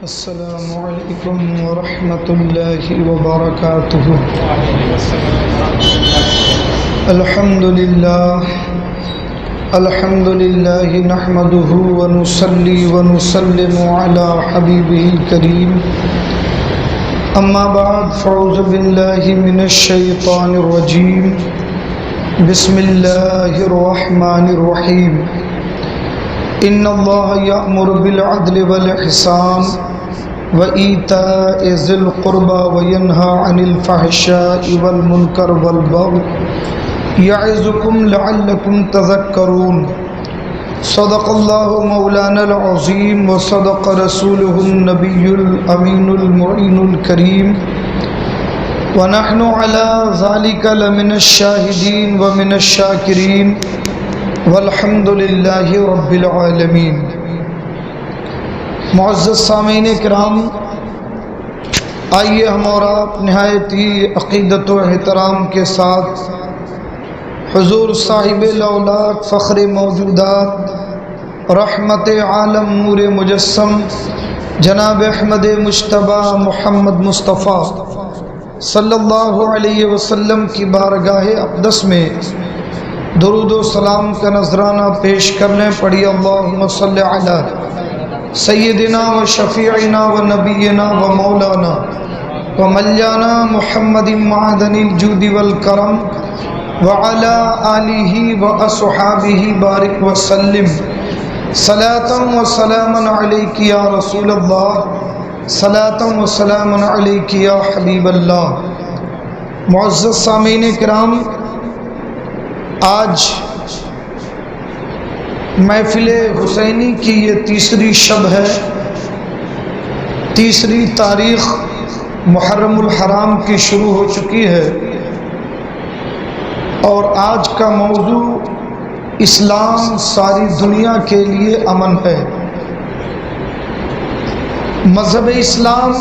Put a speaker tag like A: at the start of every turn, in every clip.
A: السلام علیکم ورحمۃ اللہ وبرکاتہ۔ الحمد للہ نحمده ونصلی ونسلم علی حبیبہ الکریم، اما بعد فاعوذ باللہ من الشیطان الرجیم، بسم اللہ الرحمن الرحیم۔ ان اللہ یأمر بالعدل والاحسان وایتاء ذی القربى وینہی عن الفحشاء والمنکر والبغی یعظکم لعلکم تذکرون۔ صدق اللہ مولانا العظیم وصدق رسولہ النبی الامین المعین الکریم، ونحن علی ذلک لمن الشاہدین ومن الشاکرین والحمد للہ رب العالمین۔ معزز سامعین کرام، آئیے ہم اور آپ نہایت ہی عقیدت و احترام کے ساتھ حضور صاحب الاولاق فخر موجودات رحمت عالم نور مجسم جناب احمد مجتبی محمد مصطفیٰ صلی اللہ علیہ وسلم کی بارگاہ اقدس میں درود و سلام کا نذرانہ پیش کرنے پڑھی۔ اللہم صلی علی سیدنا و شفیعنا و نبینا و مولانا و ملیانا محمد معدن الجود والکرم وعلی آلہ و اصحابہ بارک وسلم، صلاة و سلاما علیک یا رسول اللہ، صلاة و سلاما علیک یا حبیب اللہ۔ معزز سامعین کرام، آج محفل حسینی کی یہ تیسری شب ہے، تیسری تاریخ محرم الحرام کی شروع ہو چکی ہے، اور آج کا موضوع اسلام ساری دنیا کے لیے امن ہے۔ مذہب اسلام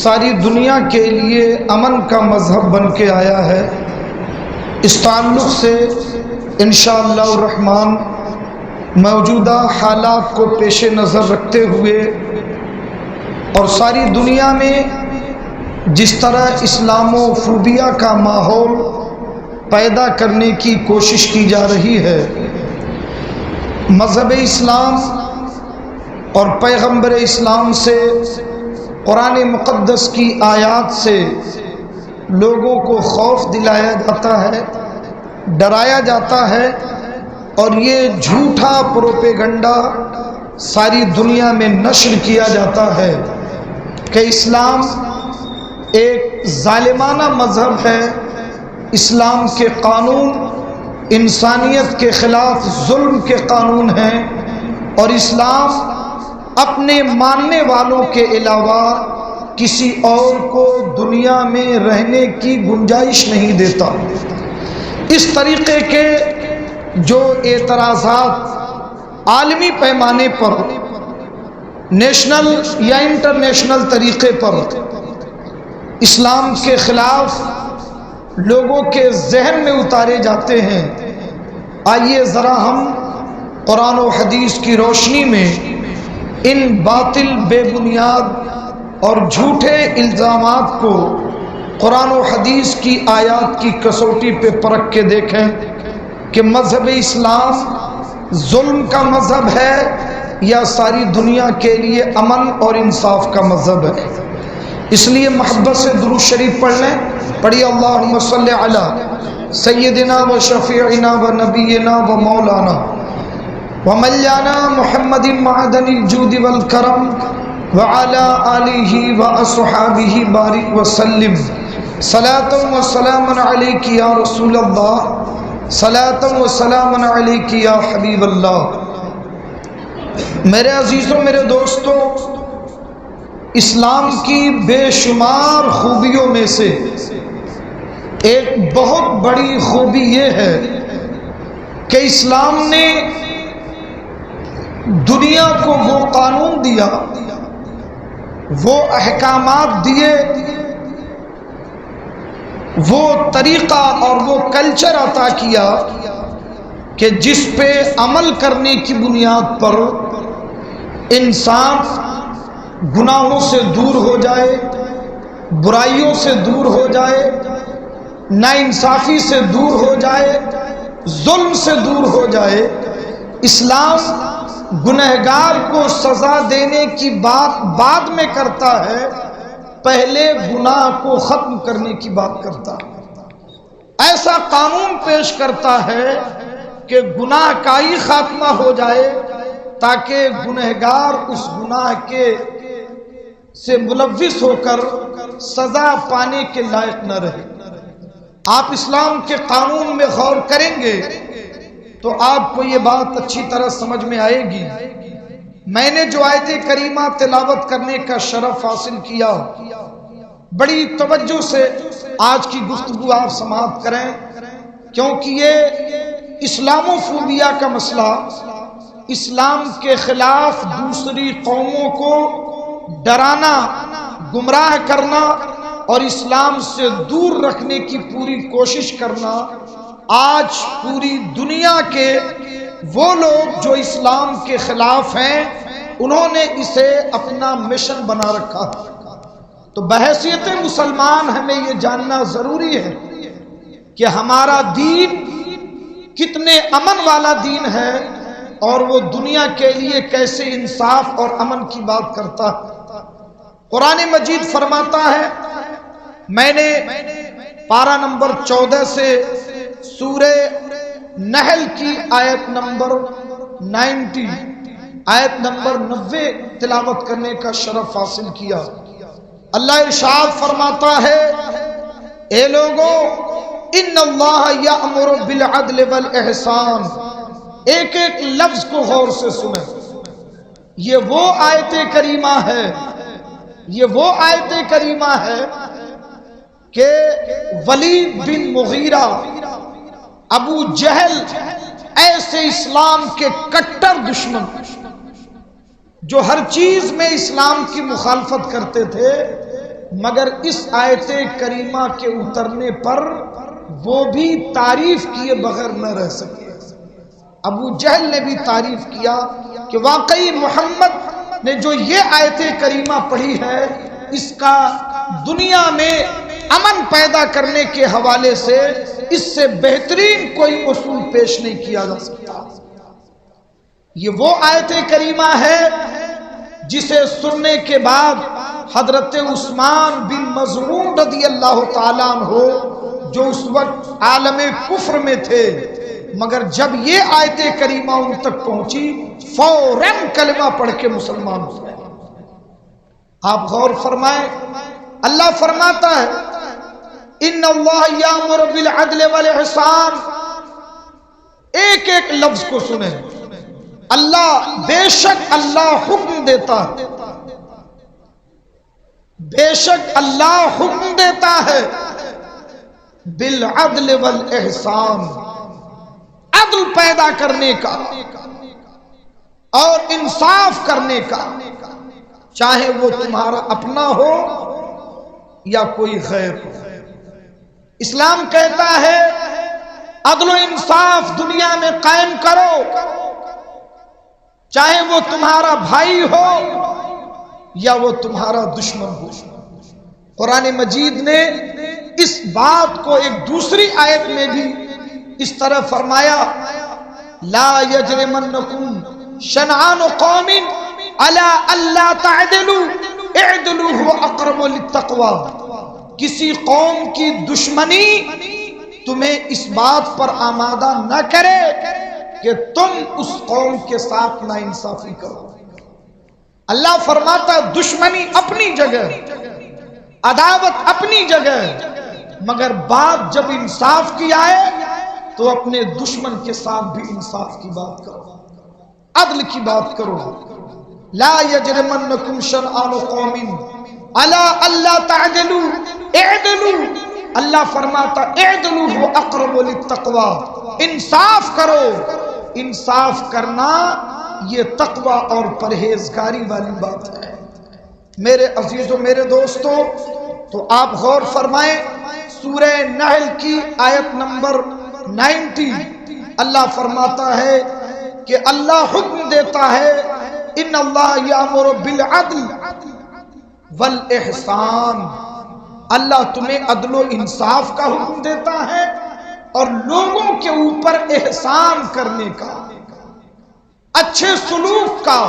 A: ساری دنیا کے لیے امن کا مذہب بن کے آیا ہے۔ اس تعلق سے انشاءاللہ الرحمن موجودہ حالات کو پیش نظر رکھتے ہوئے اور ساری دنیا میں جس طرح اسلاموفوبیا کا ماحول پیدا کرنے کی کوشش کی جا رہی ہے، مذہب اسلام اور پیغمبر اسلام سے، قرآن مقدس کی آیات سے لوگوں کو خوف دلایا جاتا ہے، ڈرایا جاتا ہے، اور یہ جھوٹا پروپیگنڈا ساری دنیا میں نشر کیا جاتا ہے کہ اسلام ایک ظالمانہ مذہب ہے، اسلام کے قانون انسانیت کے خلاف ظلم کے قانون ہیں، اور اسلام اپنے ماننے والوں کے علاوہ کسی اور کو دنیا میں رہنے کی گنجائش نہیں دیتا۔ اس طریقے کے جو اعتراضات عالمی پیمانے پر، نیشنل یا انٹرنیشنل طریقے پر اسلام کے خلاف لوگوں کے ذہن میں اتارے جاتے ہیں، آئیے ذرا ہم قرآن و حدیث کی روشنی میں ان باطل، بے بنیاد اور جھوٹے الزامات کو قرآن و حدیث کی آیات کی کسوٹی پہ پرکھ کے دیکھیں کہ مذہب اسلام ظلم کا مذہب ہے یا ساری دنیا کے لیے امن اور انصاف کا مذہب ہے۔ اس لیے محبت سے درود شریف پڑھ لیں، پڑھی اللہم صلی علی سیدنا و شفیعنا و نبینا و مولانا و ملیانا محمد معدن الجود والکرم وعلی آلہ و اصحابہ بارک وسلم، صلاة و سلاما علیک یا رسول اللہ، صلاة و سلاما علیک یا حبیب اللہ۔ میرے عزیزوں، میرے دوستوں، اسلام کی بے شمار خوبیوں میں سے ایک بہت بڑی خوبی یہ ہے کہ اسلام نے دنیا کو وہ قانون دیا، وہ احکامات دیے، وہ طریقہ اور وہ کلچر عطا کیا کہ جس پہ عمل کرنے کی بنیاد پر انسان گناہوں سے دور ہو جائے، برائیوں سے دور ہو جائے، ناانصافی سے دور ہو جائے، ظلم سے دور ہو جائے۔ اسلام گنہگار کو سزا دینے کی بات بعد میں کرتا ہے، پہلے گناہ کو ختم کرنے کی بات کرتا ہے۔ ایسا قانون پیش کرتا ہے کہ گناہ کا ہی خاتمہ ہو جائے تاکہ گنہگار اس گناہ کے سے ملوث ہو کر سزا پانے کے لائق نہ رہے۔ آپ اسلام کے قانون میں غور کریں گے تو آپ کو یہ بات اچھی طرح سمجھ میں آئے گی۔ میں نے جو آیت کریمہ تلاوت کرنے کا شرف حاصل کیا، بڑی توجہ سے آج کی گفتگو آپ سماعت کریں، کیونکہ یہ اسلاموفوبیا کا مسئلہ، اسلام کے خلاف دوسری قوموں کو ڈرانا، گمراہ کرنا اور اسلام سے دور رکھنے کی پوری کوشش کرنا، آج پوری دنیا کے وہ لوگ جو اسلام کے خلاف ہیں انہوں نے اسے اپنا مشن بنا رکھا۔ تو بحیثیت مسلمان ہمیں یہ جاننا ضروری ہے کہ ہمارا دین کتنے امن والا دین ہے اور وہ دنیا کے لیے کیسے انصاف اور امن کی بات کرتا ہے۔ قرآن مجید فرماتا ہے، میں نے پارہ نمبر 14 سے سورہ نحل کی آیت نمبر 90 آیت نمبر 90 تلاوت کرنے کا شرف حاصل کیا۔ اللہ ارشاد فرماتا ہے، اے لوگوں، ان اللہ یأمر بالعدل والاحسان۔ ایک ایک لفظ کو غور سے سنیں، یہ وہ آیت کریمہ ہے، یہ وہ آیت کریمہ ہے کہ ولید بن مغیرہ، ابو جہل، ایسے اسلام کے کٹر دشمن جو ہر چیز میں اسلام کی مخالفت کرتے تھے، مگر اس آیت کریمہ کے اترنے پر وہ بھی تعریف کیے بغیر نہ رہ سکے۔ ابو جہل نے بھی تعریف کیا کہ واقعی محمد نے جو یہ آیت کریمہ پڑھی ہے، اس کا دنیا میں امن پیدا کرنے کے حوالے سے اس سے بہترین کوئی اصول پیش نہیں کیا جا سکتا۔ یہ وہ آیت کریمہ ہے جسے سننے کے بعد حضرت عثمان بن مظعون رضی اللہ تعالیٰ عنہ، جو اس وقت عالم کفر میں تھے، مگر جب یہ آیت کریمہ ان تک پہنچی فوراً کلمہ پڑھ کے مسلمان ہوئے۔ آپ غور فرمائیں، اللہ فرماتا ہے، ان اللہ یامر بالعدل والاحسان۔ ایک ایک لفظ کو سنیں، اللہ، بے شک اللہ حکم دیتا ہے، بے شک اللہ حکم دیتا ہے بالعدل والاحسان، عدل پیدا کرنے کا اور انصاف کرنے کا، چاہے وہ تمہارا اپنا ہو یا کوئی غیر ہو۔ اسلام کہتا ہے عدل و انصاف دنیا میں قائم کرو، چاہے وہ تمہارا بھائی ہو یا وہ تمہارا دشمن ہو۔ قرآن مجید نے اس بات کو ایک دوسری آیت میں بھی اس طرح فرمایا، لا یجرمنکم شنآن قوم علی الا تعدلوا اعدلوا هو اقرب للتقوی۔ کسی قوم کی دشمنی تمہیں اس بات پر آمادہ نہ کرے کہ تم اس قوم کے ساتھ ناانصافی کرو۔ اللہ فرماتا دشمنی اپنی جگہ، عداوت اپنی جگہ، مگر بات جب انصاف کی آئے تو اپنے دشمن کے ساتھ بھی انصاف کی بات کرو، عدل کی بات کرو۔ لا یجرمنکم شنآن قوم علی الا تعدلوا اعدلوا۔ اللہ فرماتا اعدلوا هو اقرب للتقوی، انصاف کرو۔ انصاف کرنا یہ تقوی اور پرہیزگاری والی بات ہے۔ میرے عزیزوں، میرے دوستوں، تو آپ غور فرمائیں، سورہ نحل کی آیت نمبر 90 اللہ فرماتا ہے کہ اللہ حکم دیتا ہے، ان اللہ یامر بالعدل والاحسان، اللہ تمہیں عدل و انصاف کا حکم دیتا ہے اور لوگوں کے اوپر احسان کرنے کا، اچھے سلوک کا،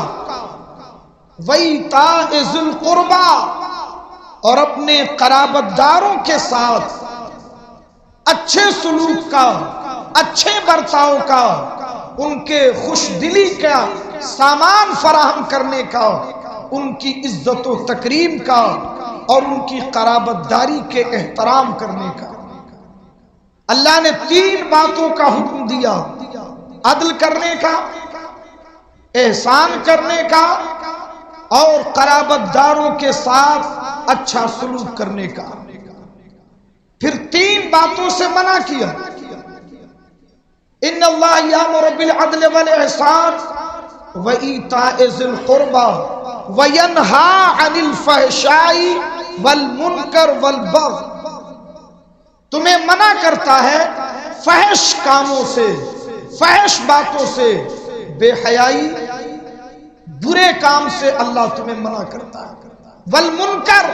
A: وَإِيتَاءِ ذِي الْقُرْبَىٰ، اور اپنے قرابت داروں کے ساتھ اچھے سلوک کا، اچھے برتاؤ کا، ان کے خوش دلی کا سامان فراہم کرنے کا، ان کی عزت و تکریم کا اور ان کی قرابت داری کے احترام کرنے کا۔ اللہ نے 3 باتوں کا حکم دیا، عدل کرنے کا، احسان کرنے کا اور قرابت داروں کے ساتھ اچھا سلوک کرنے کا۔ پھر 3 باتوں سے منع کیا، ان اللہ یامر بالعدل والاحسان وایتاء ذی القربى وینہی عن الفحشاء والمنکر والبغی، تمہیں منع کرتا ہے فحش کاموں سے، فحش باتوں سے، بے حیائی، برے کام سے اللہ تمہیں منع کرتا ہے، والمنکر،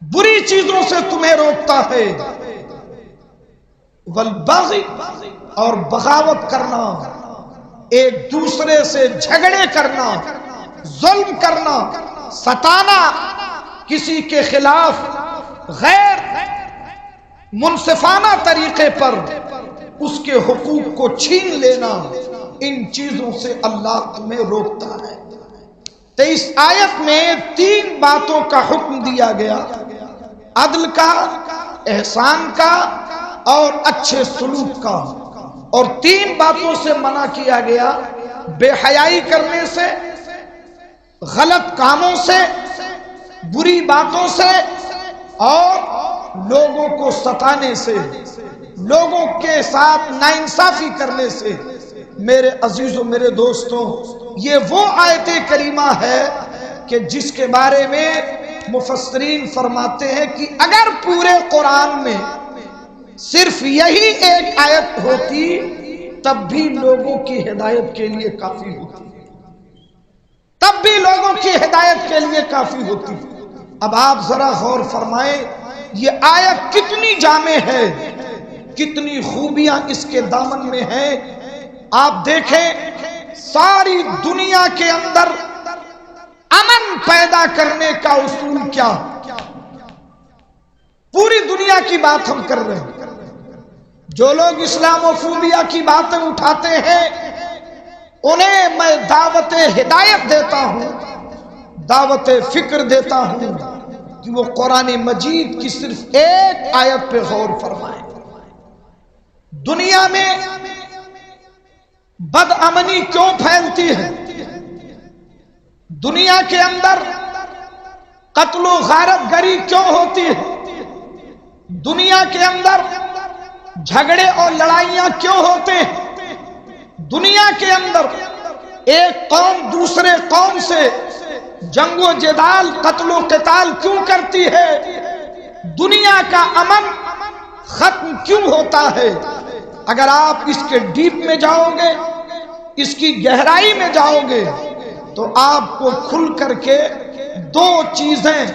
A: بری چیزوں سے تمہیں روکتا ہے، والبغی، اور بغاوت کرنا، ایک دوسرے سے جھگڑے کرنا، ظلم کرنا، ستانا، کسی کے خلاف غیر منصفانہ طریقے پر اس کے حقوق کو چھین لینا، ان چیزوں سے اللہ تمہیں روکتا ہے۔ تو اس آیت میں 3 باتوں کا حکم دیا گیا، عدل کا، احسان کا اور اچھے سلوک کا، اور 3 باتوں سے منع کیا گیا، بے حیائی کرنے سے، غلط کاموں سے، بری باتوں سے اور لوگوں کو ستانے سے، لوگوں کے ساتھ ناانصافی کرنے سے۔ میرے عزیزوں، میرے دوستوں، یہ وہ آیت کریمہ ہے کہ جس کے بارے میں مفسرین فرماتے ہیں کہ اگر پورے قرآن میں صرف یہی ایک آیت ہوتی تب بھی لوگوں کی ہدایت کے لیے کافی ہوتی، تب بھی لوگوں کی ہدایت کے لیے کافی ہوتی۔ اب آپ ذرا غور فرمائیں، یہ آیت کتنی جامع ہے، کتنی خوبیاں اس کے دامن میں ہیں۔ آپ دیکھیں، ساری دنیا کے اندر امن پیدا کرنے کا اصول کیا؟ پوری دنیا کی بات ہم کر رہے ہیں۔ جو لوگ اسلام و فوبیا کی باتیں اٹھاتے ہیں انہیں میں دعوت ہدایت دیتا ہوں، دعوت فکر دیتا ہوں کہ وہ قرآن مجید کی صرف ایک آیت پہ غور فرمائیں۔ دنیا میں بد امنی کیوں پھیلتی ہے؟ دنیا کے اندر قتل و غارت گری کیوں ہوتی ہے؟ دنیا کے اندر جھگڑے اور لڑائیاں کیوں ہوتے ہیں؟ دنیا کے اندر ایک قوم دوسرے قوم سے جنگ و جدال، قتل و قتال کیوں کرتی ہے؟ دنیا کا امن ختم کیوں ہوتا ہے؟ اگر آپ اس کے ڈیپ میں جاؤ گے، اس کی گہرائی میں جاؤ گے تو آپ کو کھل کر کے 2 چیزیں،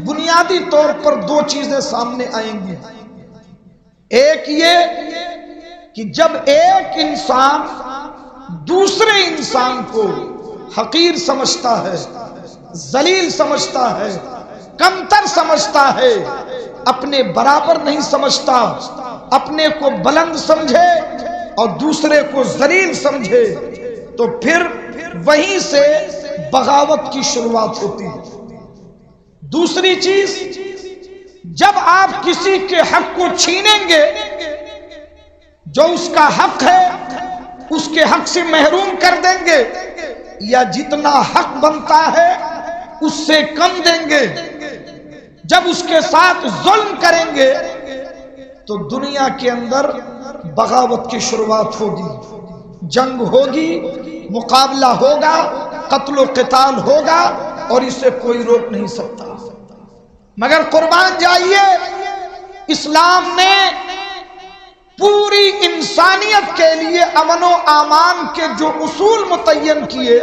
A: بنیادی طور پر 2 چیزیں سامنے آئیں گی۔ ایک یہ کہ جب ایک انسان دوسرے انسان کو حقیر سمجھتا ہے، ذلیل سمجھتا ہے، کمتر سمجھتا ہے، اپنے برابر نہیں سمجھتا، اپنے کو بلند سمجھے اور دوسرے کو ذلیل سمجھے، تو پھر وہیں سے بغاوت کی شروعات ہوتی ہے۔ دوسری چیز، جب آپ کسی کے حق کو چھینیں گے، جو اس کا حق ہے اس کے حق سے محروم کر دیں گے، یا جتنا حق بنتا ہے اس سے کم دیں گے، جب اس کے ساتھ ظلم کریں گے تو دنیا کے اندر بغاوت کی شروعات ہوگی، جنگ ہوگی، مقابلہ ہوگا، قتل و قتال ہوگا، اور اسے کوئی روک نہیں سکتا۔ مگر قربان جائیے، اسلام نے پوری انسانیت کے لیے امن و امان کے جو اصول متعین کیے،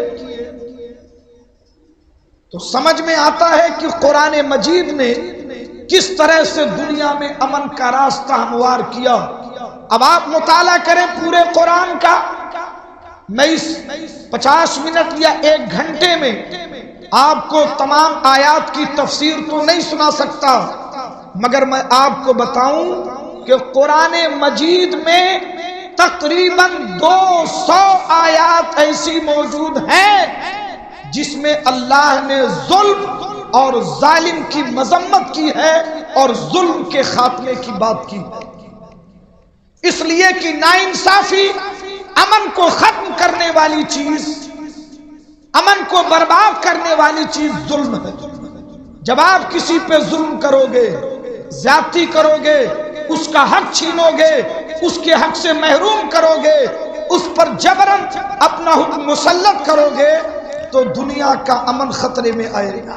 A: تو سمجھ میں آتا ہے کہ قرآن مجید نے کس طرح سے دنیا میں امن کا راستہ ہموار کیا۔ اب آپ مطالعہ کریں پورے قرآن کا، میں اس 50 منٹ یا 1 گھنٹے میں آپ کو تمام آیات کی تفسیر تو نہیں سنا سکتا، مگر میں آپ کو بتاؤں کہ قرآن مجید میں تقریباً 200 آیات ایسی موجود ہیں جس میں اللہ نے ظلم اور ظالم کی مذمت کی ہے اور ظلم کے خاتمے کی بات کی ہے، اس لیے کہ ناانصافی امن کو ختم کرنے والی چیز، امن کو برباد کرنے والی چیز ظلم ہے۔ جب آپ کسی پہ ظلم کرو گے، زیادتی کرو گے، اس کا حق چھینو گے، اس کے حق سے محروم کرو گے، اس پر جبراً اپنا حکم مسلط کرو گے تو دنیا کا امن خطرے میں آئے گا۔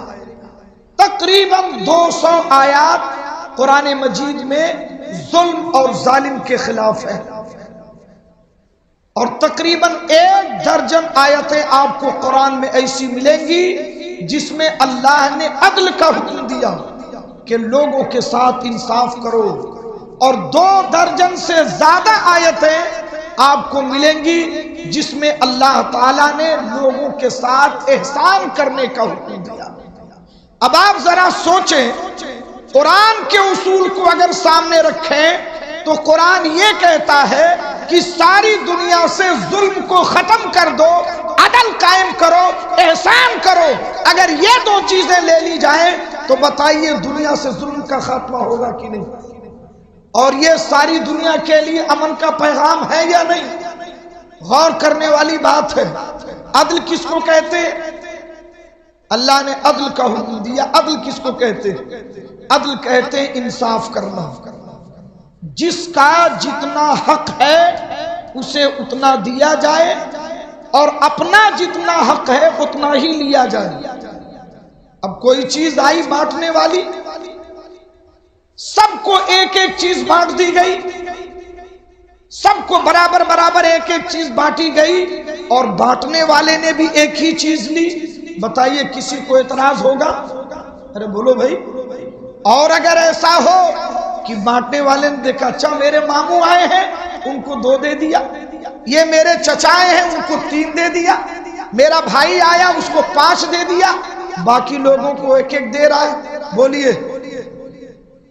A: تقریباً 200 آیات قرآن مجید میں ظلم اور ظالم کے خلاف ہے، اور تقریباً 1 درجن آیتیں آپ کو قرآن میں ایسی ملیں گی جس میں اللہ نے عدل کا حکم دیا کہ لوگوں کے ساتھ انصاف کرو، اور 2 درجن سے زیادہ آیتیں آپ کو ملیں گی جس میں اللہ تعالیٰ نے لوگوں کے ساتھ احسان کرنے کا حکم دیا۔ اب آپ ذرا سوچیں، قرآن کے اصول کو اگر سامنے رکھیں تو قرآن یہ کہتا ہے کہ ساری دنیا سے ظلم کو ختم کر دو، عدل قائم کرو، احسان کرو۔ اگر یہ 2 چیزیں لے لی جائیں تو بتائیے دنیا سے ظلم کا خاتمہ ہوگا کہ نہیں؟ اور یہ ساری دنیا کے لیے امن کا پیغام ہے یا نہیں؟ غور کرنے والی بات ہے۔ عدل کس کو کہتے ہیں؟ اللہ نے عدل کا حکم دیا۔ عدل کس کو کہتے ہیں؟ عدل کہتے ہیں انصاف کرنا، جس کا جتنا حق ہے اسے اتنا دیا جائے اور اپنا جتنا حق ہے اتنا ہی لیا جائے۔ اب کوئی چیز آئی بانٹنے والی، سب کو ایک ایک چیز بانٹ دی گئی، سب کو برابر برابر ایک ایک چیز بانٹی گئی، اور بانٹنے والے نے بھی ایک ہی چیز لی، بتائیے کسی کو اعتراض ہوگا؟ ارے بولو بھائی۔ اور اگر ایسا ہو کہ بانٹنے والے نے دیکھا اچھا میرے ماموں آئے ہیں ان کو 2 دے دیا، یہ میرے چچائے ہیں ان کو 3 دے دیا، میرا بھائی آیا اس کو 5 دے دیا، باقی لوگوں کو ایک ایک دے رہا ہے، بولیے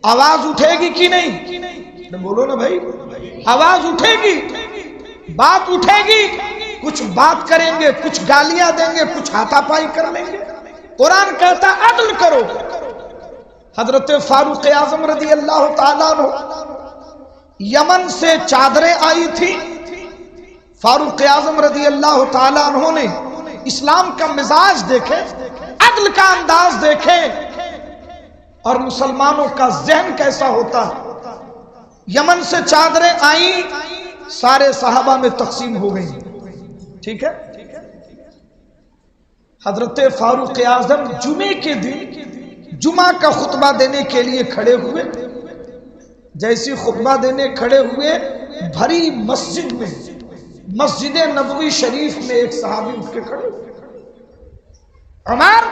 A: آواز اٹھے گی کہ نہیں؟ بولو نا بھائی، آواز اٹھے گی، بات اٹھے گی، کچھ بات کریں گے، کچھ گالیاں دیں گے، کچھ ہاتھا پائی کر لیں گے۔ قرآن کہتا عدل کرو۔ حضرت فاروق اعظم رضی اللہ تعالیٰ عنہ، یمن سے چادریں آئی تھی، فاروق اعظم رضی اللہ تعالیٰ عنہ نے اسلام کا مزاج دیکھے، عدل کا انداز دیکھے، اور مسلمانوں کا ذہن کیسا ہوتا ہے۔ یمن سے چادریں آئیں، سارے صحابہ میں تقسیم ہو گئی، ٹھیک ہے۔ حضرت فاروق اعظم جمعے کے دن جمعہ کا خطبہ دینے کے لیے کھڑے ہوئے، جیسی خطبہ دینے کھڑے ہوئے، بھری مسجد میں، مسجد نبوی شریف میں ایک صحابی اٹھ کے کھڑے ہوئے، عمر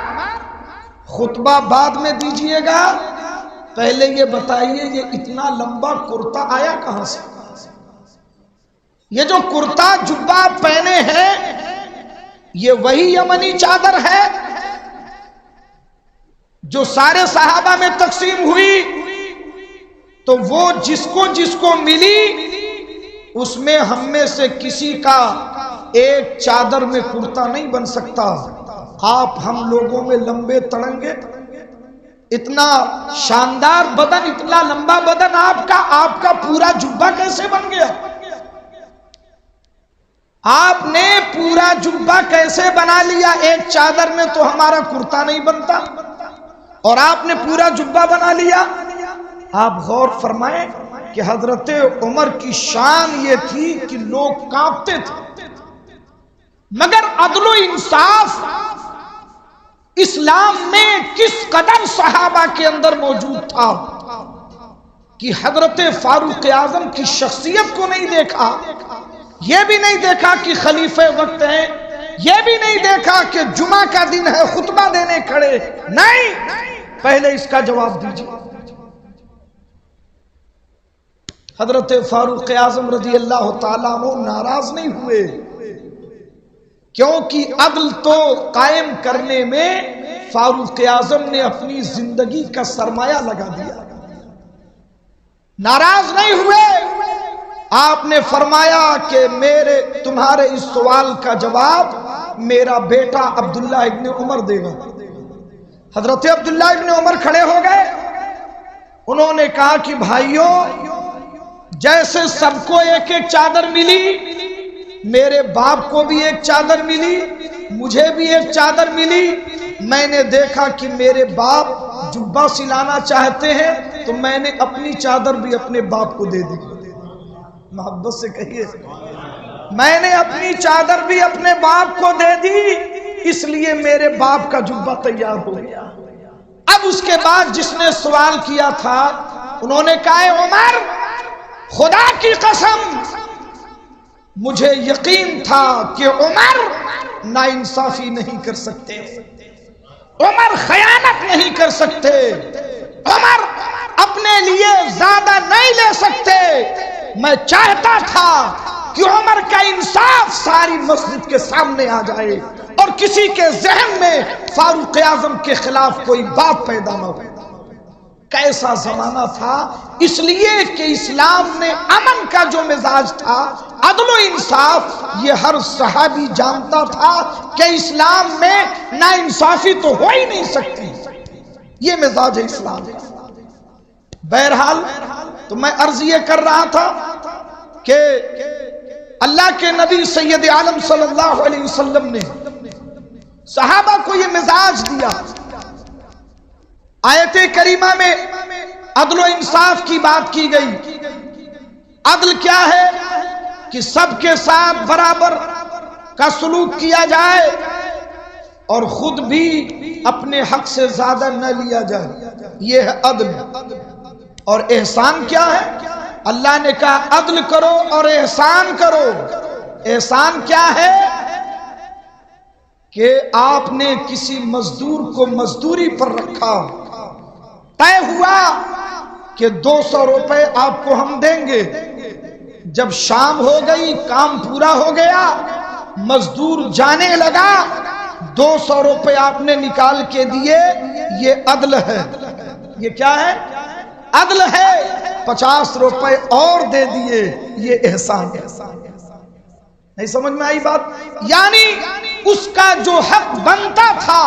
A: خطبہ بعد میں دیجئے گا، پہلے یہ بتائیے یہ اتنا لمبا کرتا آیا کہاں سے؟ یہ جو کرتا جبہ پہنے ہیں یہ وہی یمنی چادر ہے جو سارے صحابہ میں تقسیم ہوئی، تو وہ جس کو ملی اس میں ہم میں سے کسی کا ایک چادر میں کرتا نہیں بن سکتا۔ آپ ہم لوگوں میں لمبے تڑنگے، اتنا شاندار بدن، اتنا لمبا بدن آپ کا پورا جبہ کیسے بن گیا؟ آپ نے پورا جبہ کیسے بنا لیا؟ ایک چادر میں تو ہمارا کرتا نہیں بنتا اور آپ نے پورا جبہ بنا لیا۔ آپ غور فرمائیں کہ حضرت عمر کی شان یہ تھی کہ لوگ کانپتے تھے، مگر عدل و انصاف اسلام میں کس قدر صحابہ کے اندر موجود تھا کہ حضرت فاروق اعظم کی شخصیت کو نہیں دیکھا، یہ بھی نہیں دیکھا کہ خلیفہ وقت ہیں، یہ بھی نہیں دیکھا کہ جمعہ کا دن ہے خطبہ دینے کھڑے، نہیں، پہلے اس کا جواب دیجیے۔ حضرت فاروق اعظم رضی اللہ تعالیٰ عنہ ناراض نہیں ہوئے، کیونکہ عدل تو قائم کرنے میں فاروق اعظم نے اپنی زندگی کا سرمایہ لگا دیا۔ ناراض نہیں ہوئے، آپ نے فرمایا کہ تمہارے اس سوال کا جواب میرا بیٹا عبداللہ ابن عمر دے گا۔ حضرت عبداللہ ابن عمر کھڑے ہو گئے، انہوں نے کہا کہ بھائیوں، جیسے سب کو ایک ایک چادر ملی، میرے باپ کو بھی ایک چادر ملی، مجھے بھی ایک چادر ملی، میں نے دیکھا کہ میرے باپ جبہ سلانا چاہتے ہیں تو میں نے اپنی چادر بھی اپنے باپ کو دے دی۔ محبت سے کہیے، میں نے اپنی چادر بھی اپنے باپ کو دے دی، اس لیے میرے باپ کا جبہ تیار ہو گیا۔ اب اس کے بعد جس نے سوال کیا تھا انہوں نے کہا عمر، خدا کی قسم مجھے یقین تھا کہ عمر ناانصافی نہیں کر سکتے، عمر خیانت نہیں کر سکتے، عمر اپنے لیے زیادہ نہیں لے سکتے۔ میں چاہتا تھا کہ عمر کا انصاف ساری مسجد کے سامنے آ جائے اور کسی کے ذہن میں فاروق اعظم کے خلاف کوئی بات پیدا نہ ہو۔ کیسا زمانہ تھا، اس لیے کہ اسلام نے امن کا جو مزاج تھا، عدل و انصاف، یہ ہر صحابی جانتا تھا کہ اسلام میں ناانصافی تو ہو ہی نہیں سکتی، یہ مزاج ہے اسلام۔ بہرحال تو میں عرض یہ کر رہا تھا کہ اللہ کے نبی سید عالم صلی اللہ علیہ وسلم نے صحابہ کو یہ مزاج دیا۔ آیت کریمہ میں عدل و انصاف کی بات کی گئی۔ عدل کیا ہے؟ کہ سب کے ساتھ برابر کا سلوک کیا جائے اور خود بھی اپنے حق سے زیادہ نہ لیا جائے، یہ ہے عدل۔ اور احسان کیا ہے؟ اللہ نے کہا عدل کرو اور احسان کرو۔ احسان کیا ہے؟ کہ آپ نے کسی مزدور کو مزدوری پر رکھا، طے ہوا کہ 200 روپے آپ کو ہم دیں گے، جب شام ہو گئی، کام پورا ہو گیا، مزدور جانے لگا، 200 روپے آپ نے نکال کے دیے، یہ عدل ہے۔ یہ کیا ہے؟ عدل ہے۔ 50 روپے اور دے دیے، یہ احسان ہے۔ نہیں سمجھ میں آئی بات؟ یعنی اس کا جو حق بنتا تھا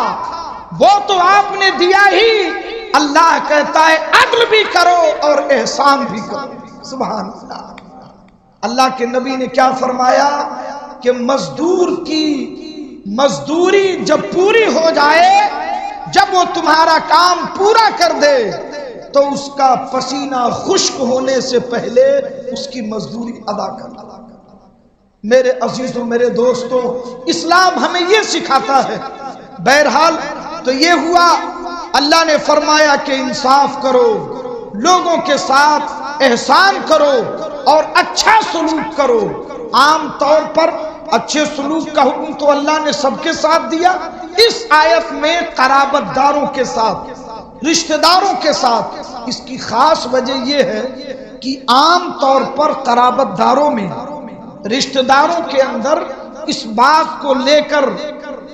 A: وہ تو آپ نے دیا ہی، اللہ کہتا ہے عدل بھی کرو اور احسان بھی کرو۔ سبحان اللہ۔ اللہ کے نبی نے کیا فرمایا کہ مزدور کی مزدوری جب پوری ہو جائے، جب وہ تمہارا کام پورا کر دے تو اس کا پسینہ خشک ہونے سے پہلے اس کی مزدوری ادا کرنا۔ میرے عزیزوں، میرے دوستوں، اسلام ہمیں یہ سکھاتا ہے۔ بہرحال تو یہ ہوا، اللہ نے فرمایا کہ انصاف کرو، لوگوں کے ساتھ احسان کرو اور اچھا سلوک کرو۔ عام طور پر اچھے سلوک کا حکم تو اللہ نے سب کے ساتھ دیا، اس آیت میں قرابت داروں کے ساتھ، رشتہ داروں کے ساتھ۔ اس کی خاص وجہ یہ ہے کہ عام طور پر قرابت داروں میں، رشتہ داروں کے اندر اس بات کو لے کر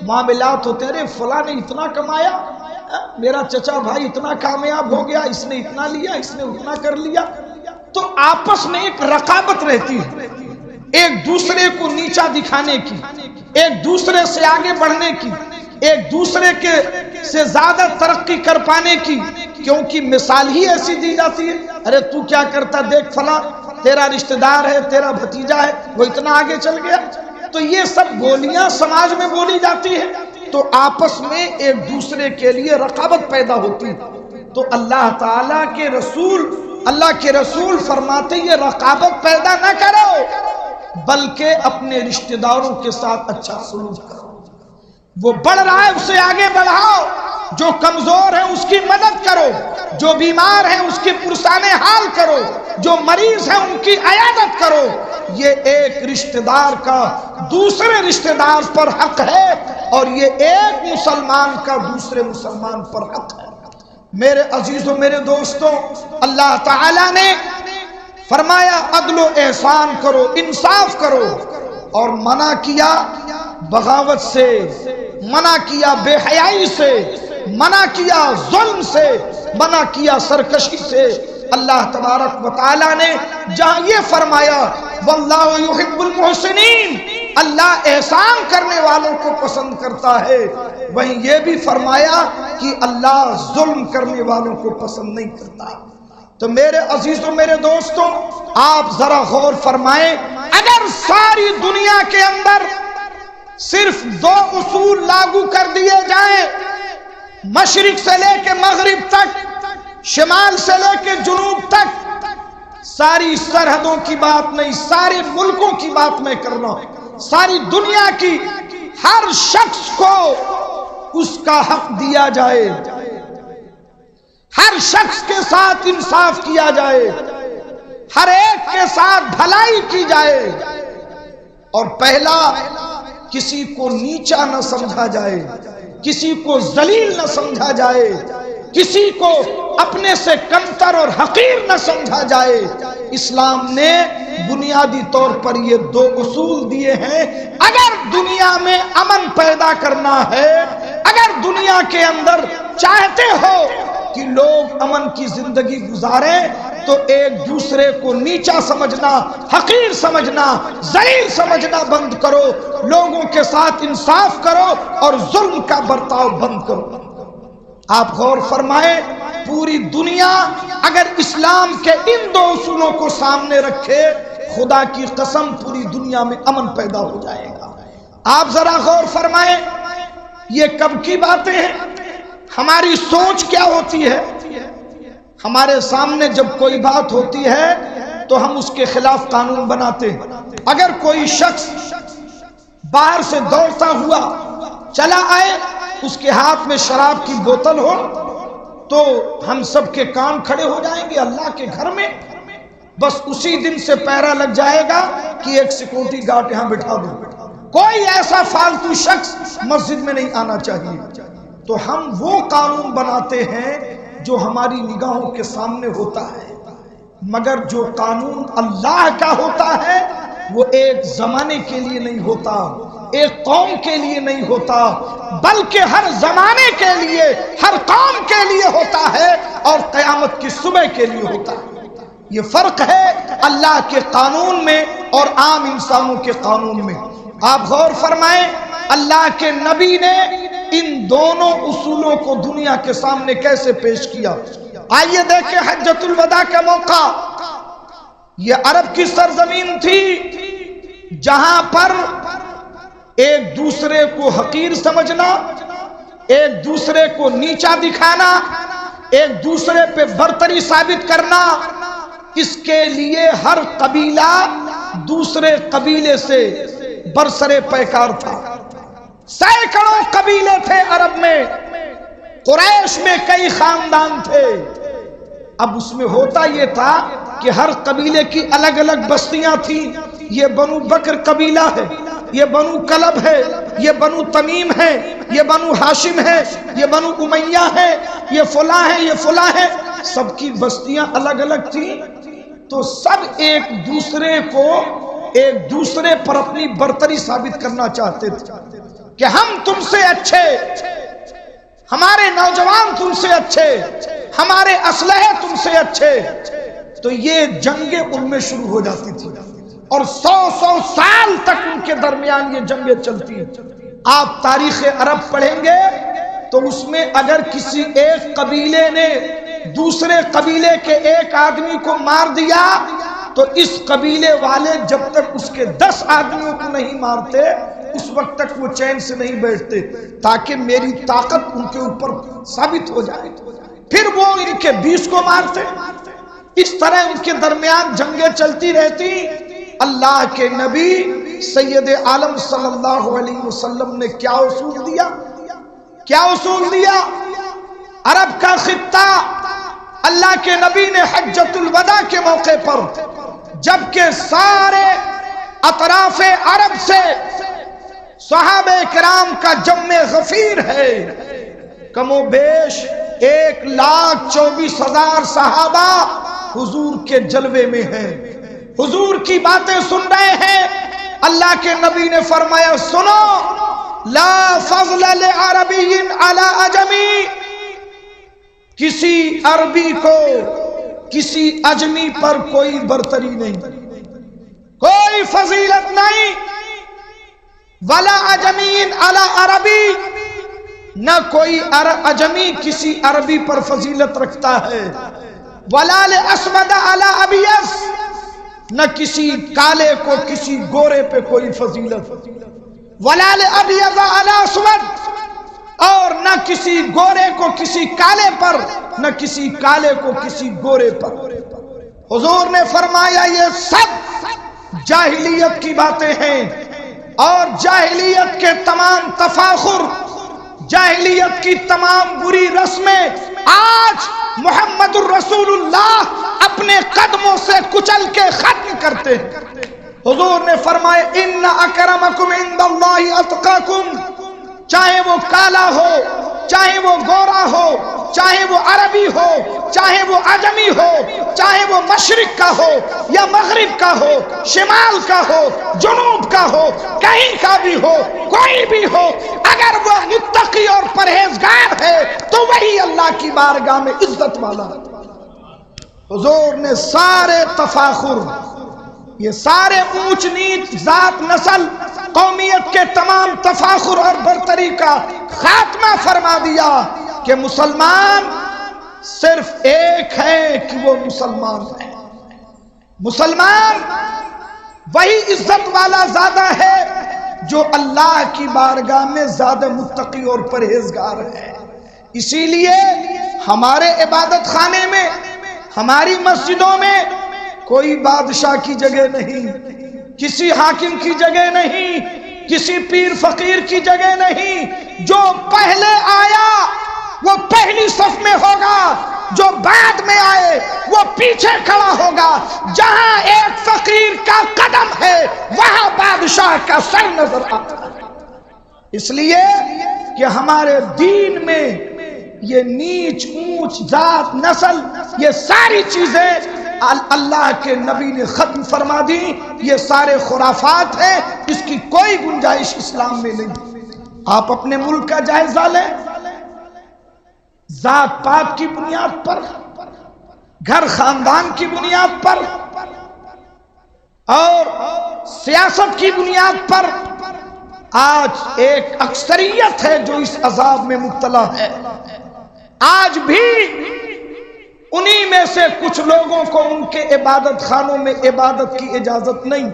A: معاملات ہوتے ہیں، فلاں نے اتنا کمایا، میرا چچا بھائی اتنا کامیاب ہو گیا، اس نے اتنا لیا، اس نے اتنا کر لیا، تو آپس میں ایک رقابت رہتی ہے، ایک دوسرے کو نیچا دکھانے کی، ایک دوسرے سے آگے بڑھنے کی، ایک دوسرے کے سے زیادہ ترقی کر پانے کی، کیونکہ مثال ہی ایسی دی جاتی ہے، ارے تو کیا کرتا، دیکھ فلاں تیرا رشتہ دار ہے، تیرا بھتیجا ہے، وہ اتنا آگے چل گیا۔ تو یہ سب گولیاں سماج میں بولی جاتی ہے، تو آپس میں ایک دوسرے کے لیے رقابت پیدا ہوتی ہے۔ تو اللہ تعالیٰ کے رسول فرماتے یہ رقابت پیدا نہ کرو، بلکہ اپنے رشتہ داروں کے ساتھ اچھا سلوک کرو۔ وہ بڑھ رہا ہے اسے آگے بڑھاؤ، جو کمزور ہے اس کی مدد کرو، جو بیمار ہے اس کی پرسان حال کرو، جو مریض ہے ان کی عیادت کرو، یہ ایک رشتہ دار کا دوسرے رشتہ دار پر حق ہے اور یہ ایک مسلمان کا دوسرے مسلمان پر حق ہے۔ میرے عزیزوں، میرے دوستوں، اللہ تعالیٰ نے فرمایا عدل و احسان کرو، انصاف کرو، اور منع کیا بغاوت سے، منع کیا بے حیائی سے، منع کیا ظلم سے، منع کیا سرکشی سے۔ اللہ تبارک و تعالیٰ نے جہاں یہ فرمایا واللہ یحب المحسنین، اللہ احسان کرنے والوں کو پسند کرتا ہے، وہیں یہ بھی فرمایا کہ اللہ ظلم کرنے والوں کو پسند نہیں کرتا۔ تو میرے عزیزوں، میرے دوستوں، آپ ذرا غور فرمائیں، اگر ساری دنیا کے اندر صرف 2 اصول لاگو کر دیے جائیں، مشرق سے لے کے مغرب تک، شمال سے لے کے جنوب تک، ساری سرحدوں کی بات نہیں، سارے ملکوں کی بات میں کر رہا ہوں، ساری دنیا کی ہر شخص کو اس کا حق دیا جائے، ہر شخص کے ساتھ انصاف کیا جائے، ہر ایک کے ساتھ بھلائی کی جائے، اور پہلا کسی کو نیچا نہ سمجھا جائے، کسی کو ذلیل نہ سمجھا جائے، کسی کو اپنے سے کمتر اور حقیر نہ سمجھا جائے۔ اسلام نے بنیادی طور پر یہ 2 اصول دیے ہیں۔ اگر دنیا میں امن پیدا کرنا ہے، اگر دنیا کے اندر چاہتے ہو کہ لوگ امن کی زندگی گزاریں، تو ایک دوسرے کو نیچا سمجھنا، حقیر سمجھنا، ذلیل سمجھنا بند کرو، لوگوں کے ساتھ انصاف کرو اور ظلم کا برتاؤ بند کرو۔ آپ غور فرمائیں، پوری دنیا اگر اسلام کے ان 2 اصولوں کو سامنے رکھے، خدا کی قسم پوری دنیا میں امن پیدا ہو جائے گا۔ آپ ذرا غور فرمائیں، یہ کب کی باتیں ہیں؟ ہماری سوچ کیا ہوتی ہے؟ ہمارے سامنے جب کوئی بات ہوتی ہے تو ہم اس کے خلاف قانون بناتے ہیں۔ اگر کوئی شخص باہر سے دوڑتا ہوا چلا آئے، اس کے ہاتھ میں شراب کی بوتل ہو، تو ہم سب کے کان کھڑے ہو جائیں گے اللہ کے گھر میں، بس اسی دن سے پیرا لگ جائے گا کہ ایک سیکورٹی گارڈ یہاں بٹھا دو، کوئی ایسا فالتو شخص مسجد میں نہیں آنا چاہیے۔ تو ہم وہ قانون بناتے ہیں جو ہماری نگاہوں کے سامنے ہوتا ہے، مگر جو قانون اللہ کا ہوتا ہے وہ ایک زمانے کے لیے نہیں ہوتا، ایک قوم کے لیے نہیں ہوتا، بلکہ ہر زمانے کے لیے، ہر قوم کے لیے ہوتا ہے اور قیامت کی صبح کے لیے ہوتا ہے۔ یہ فرق ہے اللہ کے قانون میں اور عام انسانوں کے قانون میں۔ آپ غور فرمائیں، اللہ کے نبی نے ان دونوں اصولوں کو دنیا کے سامنے کیسے پیش کیا۔ آئیے دیکھیں، حجۃ الوداع کا موقع، یہ عرب کی سرزمین تھی جہاں پر ایک دوسرے کو حقیر سمجھنا، ایک دوسرے کو نیچا دکھانا، ایک دوسرے پہ برتری ثابت کرنا، اس کے لیے ہر قبیلہ دوسرے قبیلے سے برسرے پیکار تھا۔ سینکڑوں قبیلے تھے عرب میں، قریش میں کئی خاندان تھے۔ اب اس میں ہوتا یہ تھا کہ ہر قبیلے کی الگ الگ بستیاں تھیں۔ یہ بنو بکر قبیلہ ہے، یہ بنو کلب ہے، یہ بنو تمیم ہے، یہ بنو ہاشم ہے، یہ بنو امیہ ہے، یہ فلاں ہے، یہ فلاں ہے۔ سب کی بستیاں الگ الگ تھیں، تو سب ایک دوسرے پر اپنی برتری ثابت کرنا چاہتے تھے کہ ہم تم سے اچھے، ہمارے نوجوان تم سے اچھے، ہمارے اسلحے تم سے اچھے۔ تو یہ جنگیں ان میں شروع ہو جاتی تھی اور 100 سال تک ان کے درمیان یہ جنگیں چلتی ہیں۔ آپ تاریخ عرب پڑھیں گے تو اس میں اگر کسی ایک قبیلے نے دوسرے قبیلے کے ایک آدمی کو مار دیا تو اس قبیلے والے جب تک اس کے 10 آدمیوں کو نہیں مارتے اس وقت تک وہ چین سے نہیں بیٹھتے، تاکہ میری طاقت ان کے اوپر ثابت ہو جائے۔ پھر وہ ان کے 20 کو مارتے، اس طرح ان کے درمیان جنگیں چلتی رہتی۔ اللہ کے نبی سید عالم صلی اللہ علیہ وسلم نے کیا اصول دیا؟ کیا اصول دیا؟ عرب کا خطہ اللہ کے نبی نے حجۃ الوداع کے موقع پر، جبکہ سارے اطراف عرب سے صحابہ کرام کا جمع غفیر ہے، کم و بیش 1,24,000 صحابہ حضور کے جلوے میں ہیں، حضور کی باتیں سن رہے ہیں۔ اللہ کے نبی نے فرمایا سنو، لا فضل لعربی علی اجمی، کسی عربی کو کسی اجمی پر کوئی برتری نہیں، کوئی فضیلت نہیں، ولا اجمی علی عربی، نہ کوئی اجمی کسی عربی پر فضیلت رکھتا ہے، ولا اسود علی ابیض، نہ کسی کالے کو کسی گورے پہ کوئی فضیلت، ولا ابیض علی اسود، اور نہ کسی گورے کو کسی کالے پر، نہ کسی کالے کو کسی گورے پر۔ حضور نے فرمایا یہ سب جاہلیت کی باتیں ہیں، اور جاہلیت کے تمام تفاخر، جاہلیت کی تمام بری رسمیں آج محمد الرسول اللہ اپنے قدموں سے کچل کے ختم کرتے ہیں۔ حضور نے فرمایا ان اکرمکم عند اللہ اتقاکم، چاہے وہ کالا ہو، چاہے وہ گورا ہو، چاہے وہ عربی ہو، چاہے وہ عجمی ہو، چاہے وہ مشرق کا ہو یا مغرب کا ہو، شمال کا ہو، جنوب کا ہو، کہیں کا بھی ہو، کوئی بھی ہو، اگر وہ متقی اور پرہیزگار ہے تو وہی اللہ کی بارگاہ میں عزت والا۔ حضور نے سارے تفاخر، یہ سارے اونچ نیچ، ذات، نسل، قومیت کے تمام تفاخر اور برتری کا خاتمہ فرما دیا کہ مسلمان صرف ایک ہے کہ وہ مسلمان ہے۔ مسلمان وہی عزت والا زیادہ ہے جو اللہ کی بارگاہ میں زیادہ متقی اور پرہیزگار ہے۔ اسی لیے ہمارے عبادت خانے میں، ہماری مسجدوں میں کوئی بادشاہ کی جگہ نہیں، کسی حاکم کی جگہ نہیں، کسی پیر فقیر کی جگہ نہیں۔ جو پہلے آیا وہ پہلی صف میں ہوگا، جو بعد میں آئے وہ پیچھے کھڑا ہوگا۔ جہاں ایک فقیر کا قدم ہے وہاں بادشاہ کا سر نظر آتا ہے۔ اس لیے کہ ہمارے دین میں یہ نیچ اونچ، ذات، نسل، یہ ساری چیزیں اللہ کے نبی نے ختم فرما دی۔ یہ سارے خرافات ہیں، اس کی کوئی گنجائش اسلام میں نہیں۔ آپ اپنے ملک کا جائزہ لیں، ذات پات کی بنیاد پر، گھر خاندان کی بنیاد پر اور سیاست کی بنیاد پر آج ایک اکثریت ہے جو اس عذاب میں مبتلا ہے۔ آج بھی انہی میں سے کچھ لوگوں کو ان کے عبادت خانوں میں عبادت کی اجازت نہیں،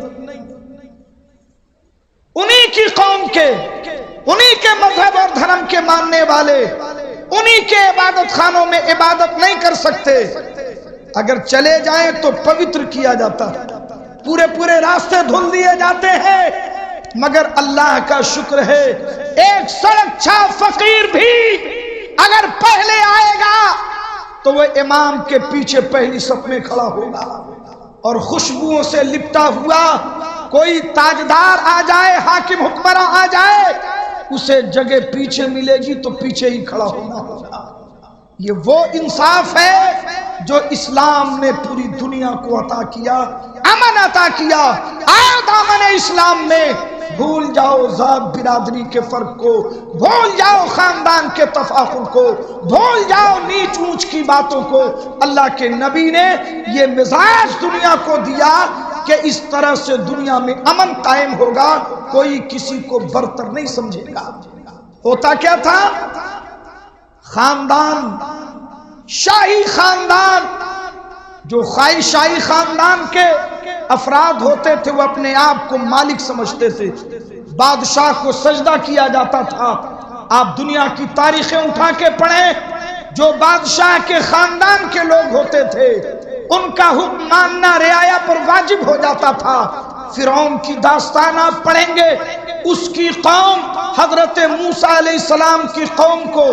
A: انہی کی قوم کے، انہی کے مذہب اور دھرم کے ماننے والے انہی کے عبادت خانوں میں عبادت نہیں کر سکتے۔ اگر چلے جائیں تو پوتر کیا جاتا، پورے پورے راستے دھل دیے جاتے ہیں، مگر اللہ کا شکر ہے ایک سڑک چھاپ فقیر بھی اگر پہلے آئے گا تو وہ امام کے پیچھے پہلی صف میں کھڑا ہوگا، اور خوشبوؤں سے لپٹا ہوا کوئی تاجدار آ جائے، حاکم حکمراں آ جائے، اسے جگہ پیچھے ملے گی تو پیچھے ہی کھڑا ہونا ہوگا۔ یہ وہ انصاف ہے جو اسلام نے پوری دنیا کو عطا کیا، امن عطا کیا۔ آؤ دامن اسلام میں بھول جاؤ ذات برادری کے فرق کو، بھول جاؤ خاندان کے تفاخر کو، بھول جاؤ نیچ اونچ کی باتوں کو۔ اللہ کے نبی نے یہ مزاج دنیا کو دیا کہ اس طرح سے دنیا میں امن قائم ہوگا، کوئی کسی کو برتر نہیں سمجھے گا۔ ہوتا کیا تھا؟ خاندان، شاہی خاندان، جو شاہی خاندان کے افراد ہوتے تھے وہ اپنے آپ کو مالک سمجھتے تھے، بادشاہ کو سجدہ کیا جاتا تھا۔ آپ دنیا کی تاریخیں اٹھا کے پڑھیں، جو بادشاہ کے خاندان کے لوگ ہوتے تھے ان کا حکم ماننا رعایا پر واجب ہو جاتا تھا۔ فرعون کی داستان آپ پڑھیں گے، اس کی قوم حضرت موسیٰ علیہ السلام کی قوم کو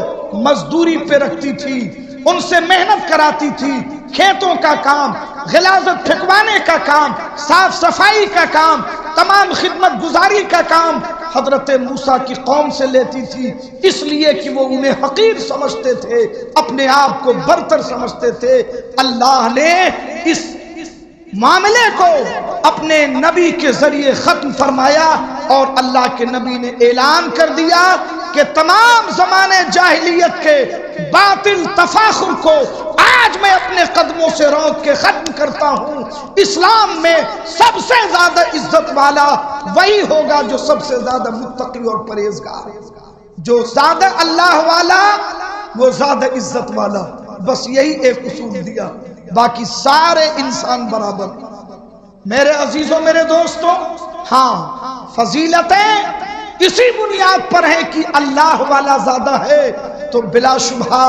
A: مزدوری پہ رکھتی تھی، ان سے محنت کراتی تھی، کھیتوں کا کام، غلاظت پھکوانے کا کام، صاف صفائی کا کام، تمام خدمت گزاری کا کام حضرت موسیٰ کی قوم سے لیتی تھی، اس لیے کہ وہ انہیں حقیر سمجھتے تھے، اپنے آپ کو برتر سمجھتے تھے۔ اللہ نے اس معاملے کو اپنے نبی کے ذریعے ختم فرمایا، اور اللہ کے نبی نے اعلان کر دیا کہ تمام زمانے جاہلیت کے باطل تفاخر کو آج میں اپنے قدموں سے روک کے ختم کرتا ہوں۔ اسلام میں سب سے زیادہ عزت والا وہی ہوگا جو سب سے زیادہ متقی اور پرہیزگار، جو زیادہ اللہ والا وہ زیادہ عزت والا، بس یہی ایک اصول دیا، باقی سارے انسان برابر۔ میرے عزیزوں، میرے دوستوں، ہاں فضیلتیں اسی بنیاد پر ہیں کہ اللہ والا زیادہ ہے، تو بلا شبہ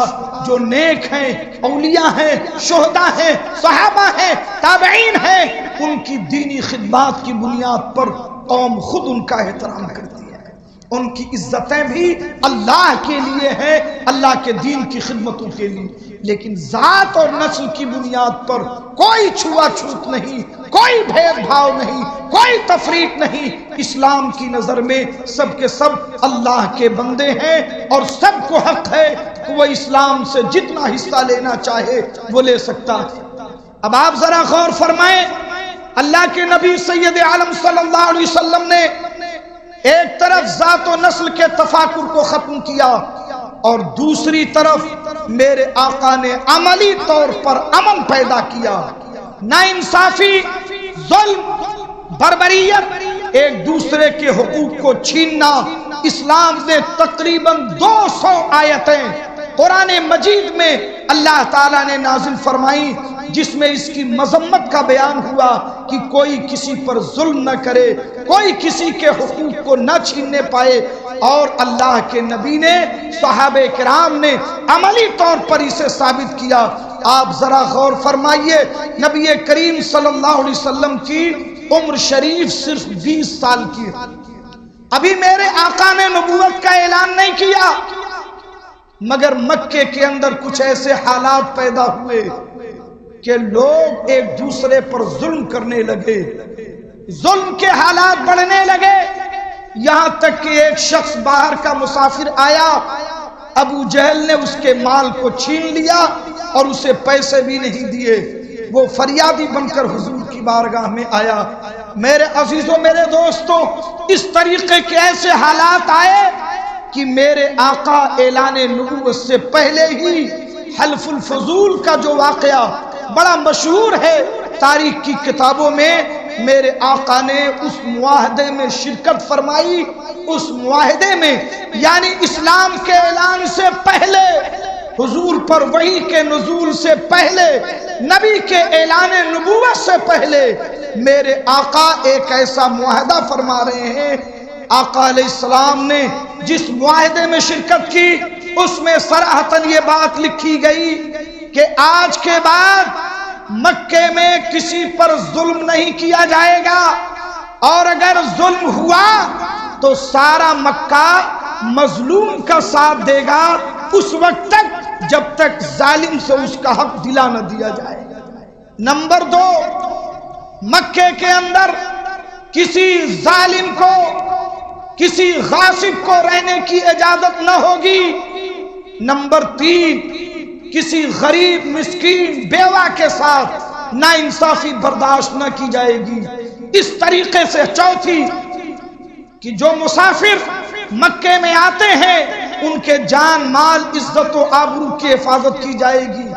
A: جو نیک ہیں، اولیاء ہیں، شہداء ہیں، صحابہ ہیں، تابعین ہیں، ان کی دینی خدمات کی بنیاد پر قوم خود ان کا احترام کرتی ہے، ان کی عزتیں بھی اللہ کے لیے ہیں، اللہ کے دین کی خدمتوں کے لیے۔ لیکن ذات اور نسل کی بنیاد پر کوئی چھوا چھوت نہیں، کوئی بھید بھاؤ نہیں، کوئی تفریق نہیں۔ اسلام کی نظر میں سب کے سب اللہ کے بندے ہیں، اور سب کو حق ہے کہ وہ اسلام سے جتنا حصہ لینا چاہے وہ لے سکتا ہے۔ اب آپ ذرا غور فرمائیں، اللہ کے نبی سید عالم صلی اللہ علیہ وسلم نے ایک طرف ذات و نسل کے تفاخر کو ختم کیا، اور دوسری طرف میرے آقا نے عملی طور پر امن پیدا کیا۔ ناانصافی، ظلم، بربریت، ایک دوسرے کے حقوق کو چھیننا، اسلام نے تقریباً 200 آیتیں قرآن مجید میں اللہ تعالیٰ نے نازل فرمائی، جس میں اس کی مذمت کا بیان ہوا کہ کوئی کسی پر ظلم نہ کرے، کوئی کسی کے حقوق کو نہ چھیننے پائے، اور اللہ کے نبی نے، صحابہ کرام نے عملی طور پر اسے ثابت کیا۔ آپ ذرا غور فرمائیے، نبی کریم صلی اللہ علیہ وسلم کی عمر شریف صرف 20 سال کی ہے، ابھی میرے آقا نے نبوت کا اعلان نہیں کیا، مگر مکے کے اندر کچھ ایسے حالات پیدا ہوئے کہ لوگ ایک دوسرے پر ظلم کرنے لگے، ظلم کے حالات بڑھنے لگے، یہاں تک کہ ایک شخص باہر کا مسافر آیا، ابو جہل نے اس کے مال کو چھین لیا اور اسے پیسے بھی نہیں دیے، وہ فریادی بن کر حضور کی بارگاہ میں آیا۔ میرے عزیزوں، میرے دوستوں، اس طریقے کے ایسے حالات آئے کہ میرے آقا اعلان نبوت سے پہلے ہی حلف الفضول کا جو واقعہ بڑا مشہور ہے تاریخ کی کتابوں میں، میرے آقا نے اس معاہدے میں شرکت فرمائی۔ اس معاہدے میں یعنی اسلام کے اعلان سے پہلے، حضور پر وحی کے نزول سے پہلے، نبی کے اعلان نبوت سے پہلے، میرے آقا ایک ایسا معاہدہ فرما رہے ہیں۔ آقا علیہ السلام نے جس معاہدے میں شرکت کی، اس میں صراحتاً یہ بات لکھی گئی کہ آج کے بعد مکے میں کسی پر ظلم نہیں کیا جائے گا، اور اگر ظلم ہوا تو سارا مکہ مظلوم کا ساتھ دے گا اس وقت تک جب تک ظالم سے اس کا حق دلا نہ دیا جائے۔ نمبر 2، مکے کے اندر کسی ظالم کو، کسی غاصب کو رہنے کی اجازت نہ ہوگی۔ نمبر 3، کسی غریب مسکین بیوہ کے ساتھ ناانصافی برداشت نہ کی جائے گی۔ اس طریقے سے چوتھی، کہ جو مسافر مکے میں آتے ہیں ان کے جان مال عزت و آبرو کی حفاظت کی جائے گی۔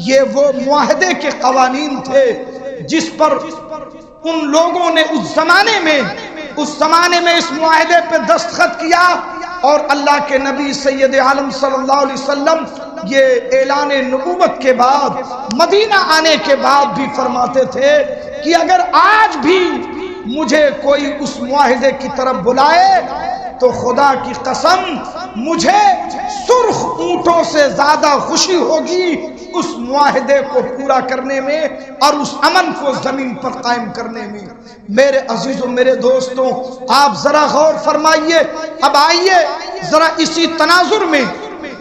A: یہ وہ معاہدے کے قوانین تھے جس پر ان لوگوں نے اس زمانے میں اس معاہدے پہ دستخط کیا، اور اللہ کے نبی سید عالم صلی اللہ علیہ وسلم یہ اعلان نبوت کے بعد، مدینہ آنے کے بعد بھی فرماتے تھے کہ اگر آج بھی مجھے کوئی اس معاہدے کی طرف بلائے تو خدا کی قسم مجھے سرخ اونٹوں سے زیادہ خوشی ہوگی اس معاہدے کو پورا کرنے میں اور اس امن کو زمین پر قائم کرنے میں۔ میرے عزیزوں، میرے دوستوں، آپ ذرا غور فرمائیے۔ اب آئیے ذرا اسی تناظر میں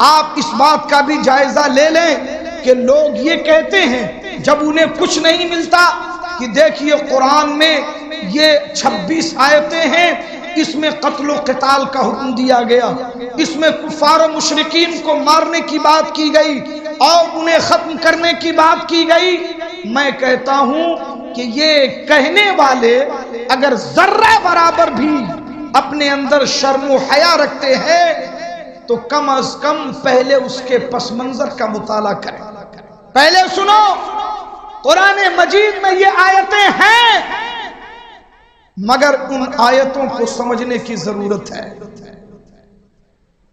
A: آپ اس بات کا بھی جائزہ لے لیں کہ لوگ یہ کہتے ہیں جب انہیں کچھ نہیں ملتا کہ دیکھیے قرآن میں یہ 26 آیتیں ہیں، اس میں قتل و قتال کا حکم دیا گیا، اس میں کفار و مشرکین کو مارنے کی بات کی گئی اور انہیں ختم کرنے کی بات کی گئی۔ میں کہتا ہوں کہ یہ کہنے والے اگر ذرہ برابر بھی اپنے اندر شرم و حیا رکھتے ہیں تو کم از کم پہلے اس کے پس منظر کا مطالعہ کریں، پہلے سنو قرآن مجید میں یہ آیتیں ہیں، مگر ان آیتوں کو سمجھنے کی ضرورت ہے۔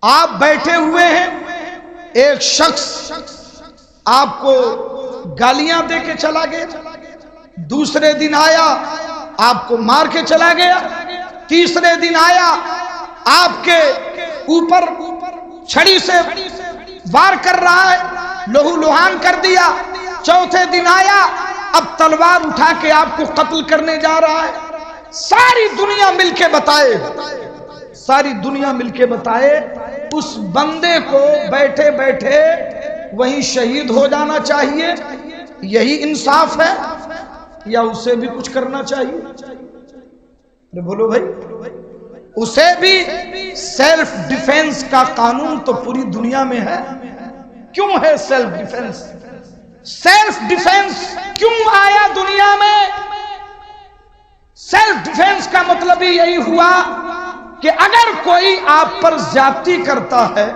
A: آپ بیٹھے ہوئے ہیں، ایک شخص آپ کو گالیاں دے کے چلا گیا، دوسرے دن آیا آپ کو مار کے چلا گیا، تیسرے دن آیا آپ کے اوپر چھڑی سے وار کر رہا ہے، لہو لہان کر دیا، چوتھے دن آیا اب تلوار اٹھا کے آپ کو قتل کرنے جا رہا ہے۔ ساری دنیا مل کے بتائے، ساری دنیا مل کے بتائے اس بندے کو بیٹھے بیٹھے وہیں شہید ہو جانا چاہیے، یہی انصاف ہے، یا اسے بھی کچھ کرنا چاہیے؟ بولو بھائی، اسے بھی سیلف ڈیفینس کا قانون تو پوری دنیا میں ہے۔ کیوں ہے سیلف ڈیفینس؟ سیلف ڈیفینس کیوں آیا دنیا میں؟ سیلف ڈیفینس کا مطلب ہی یہی ہوا کہ اگر کوئی آپ پر زیادتی کرتا ہے،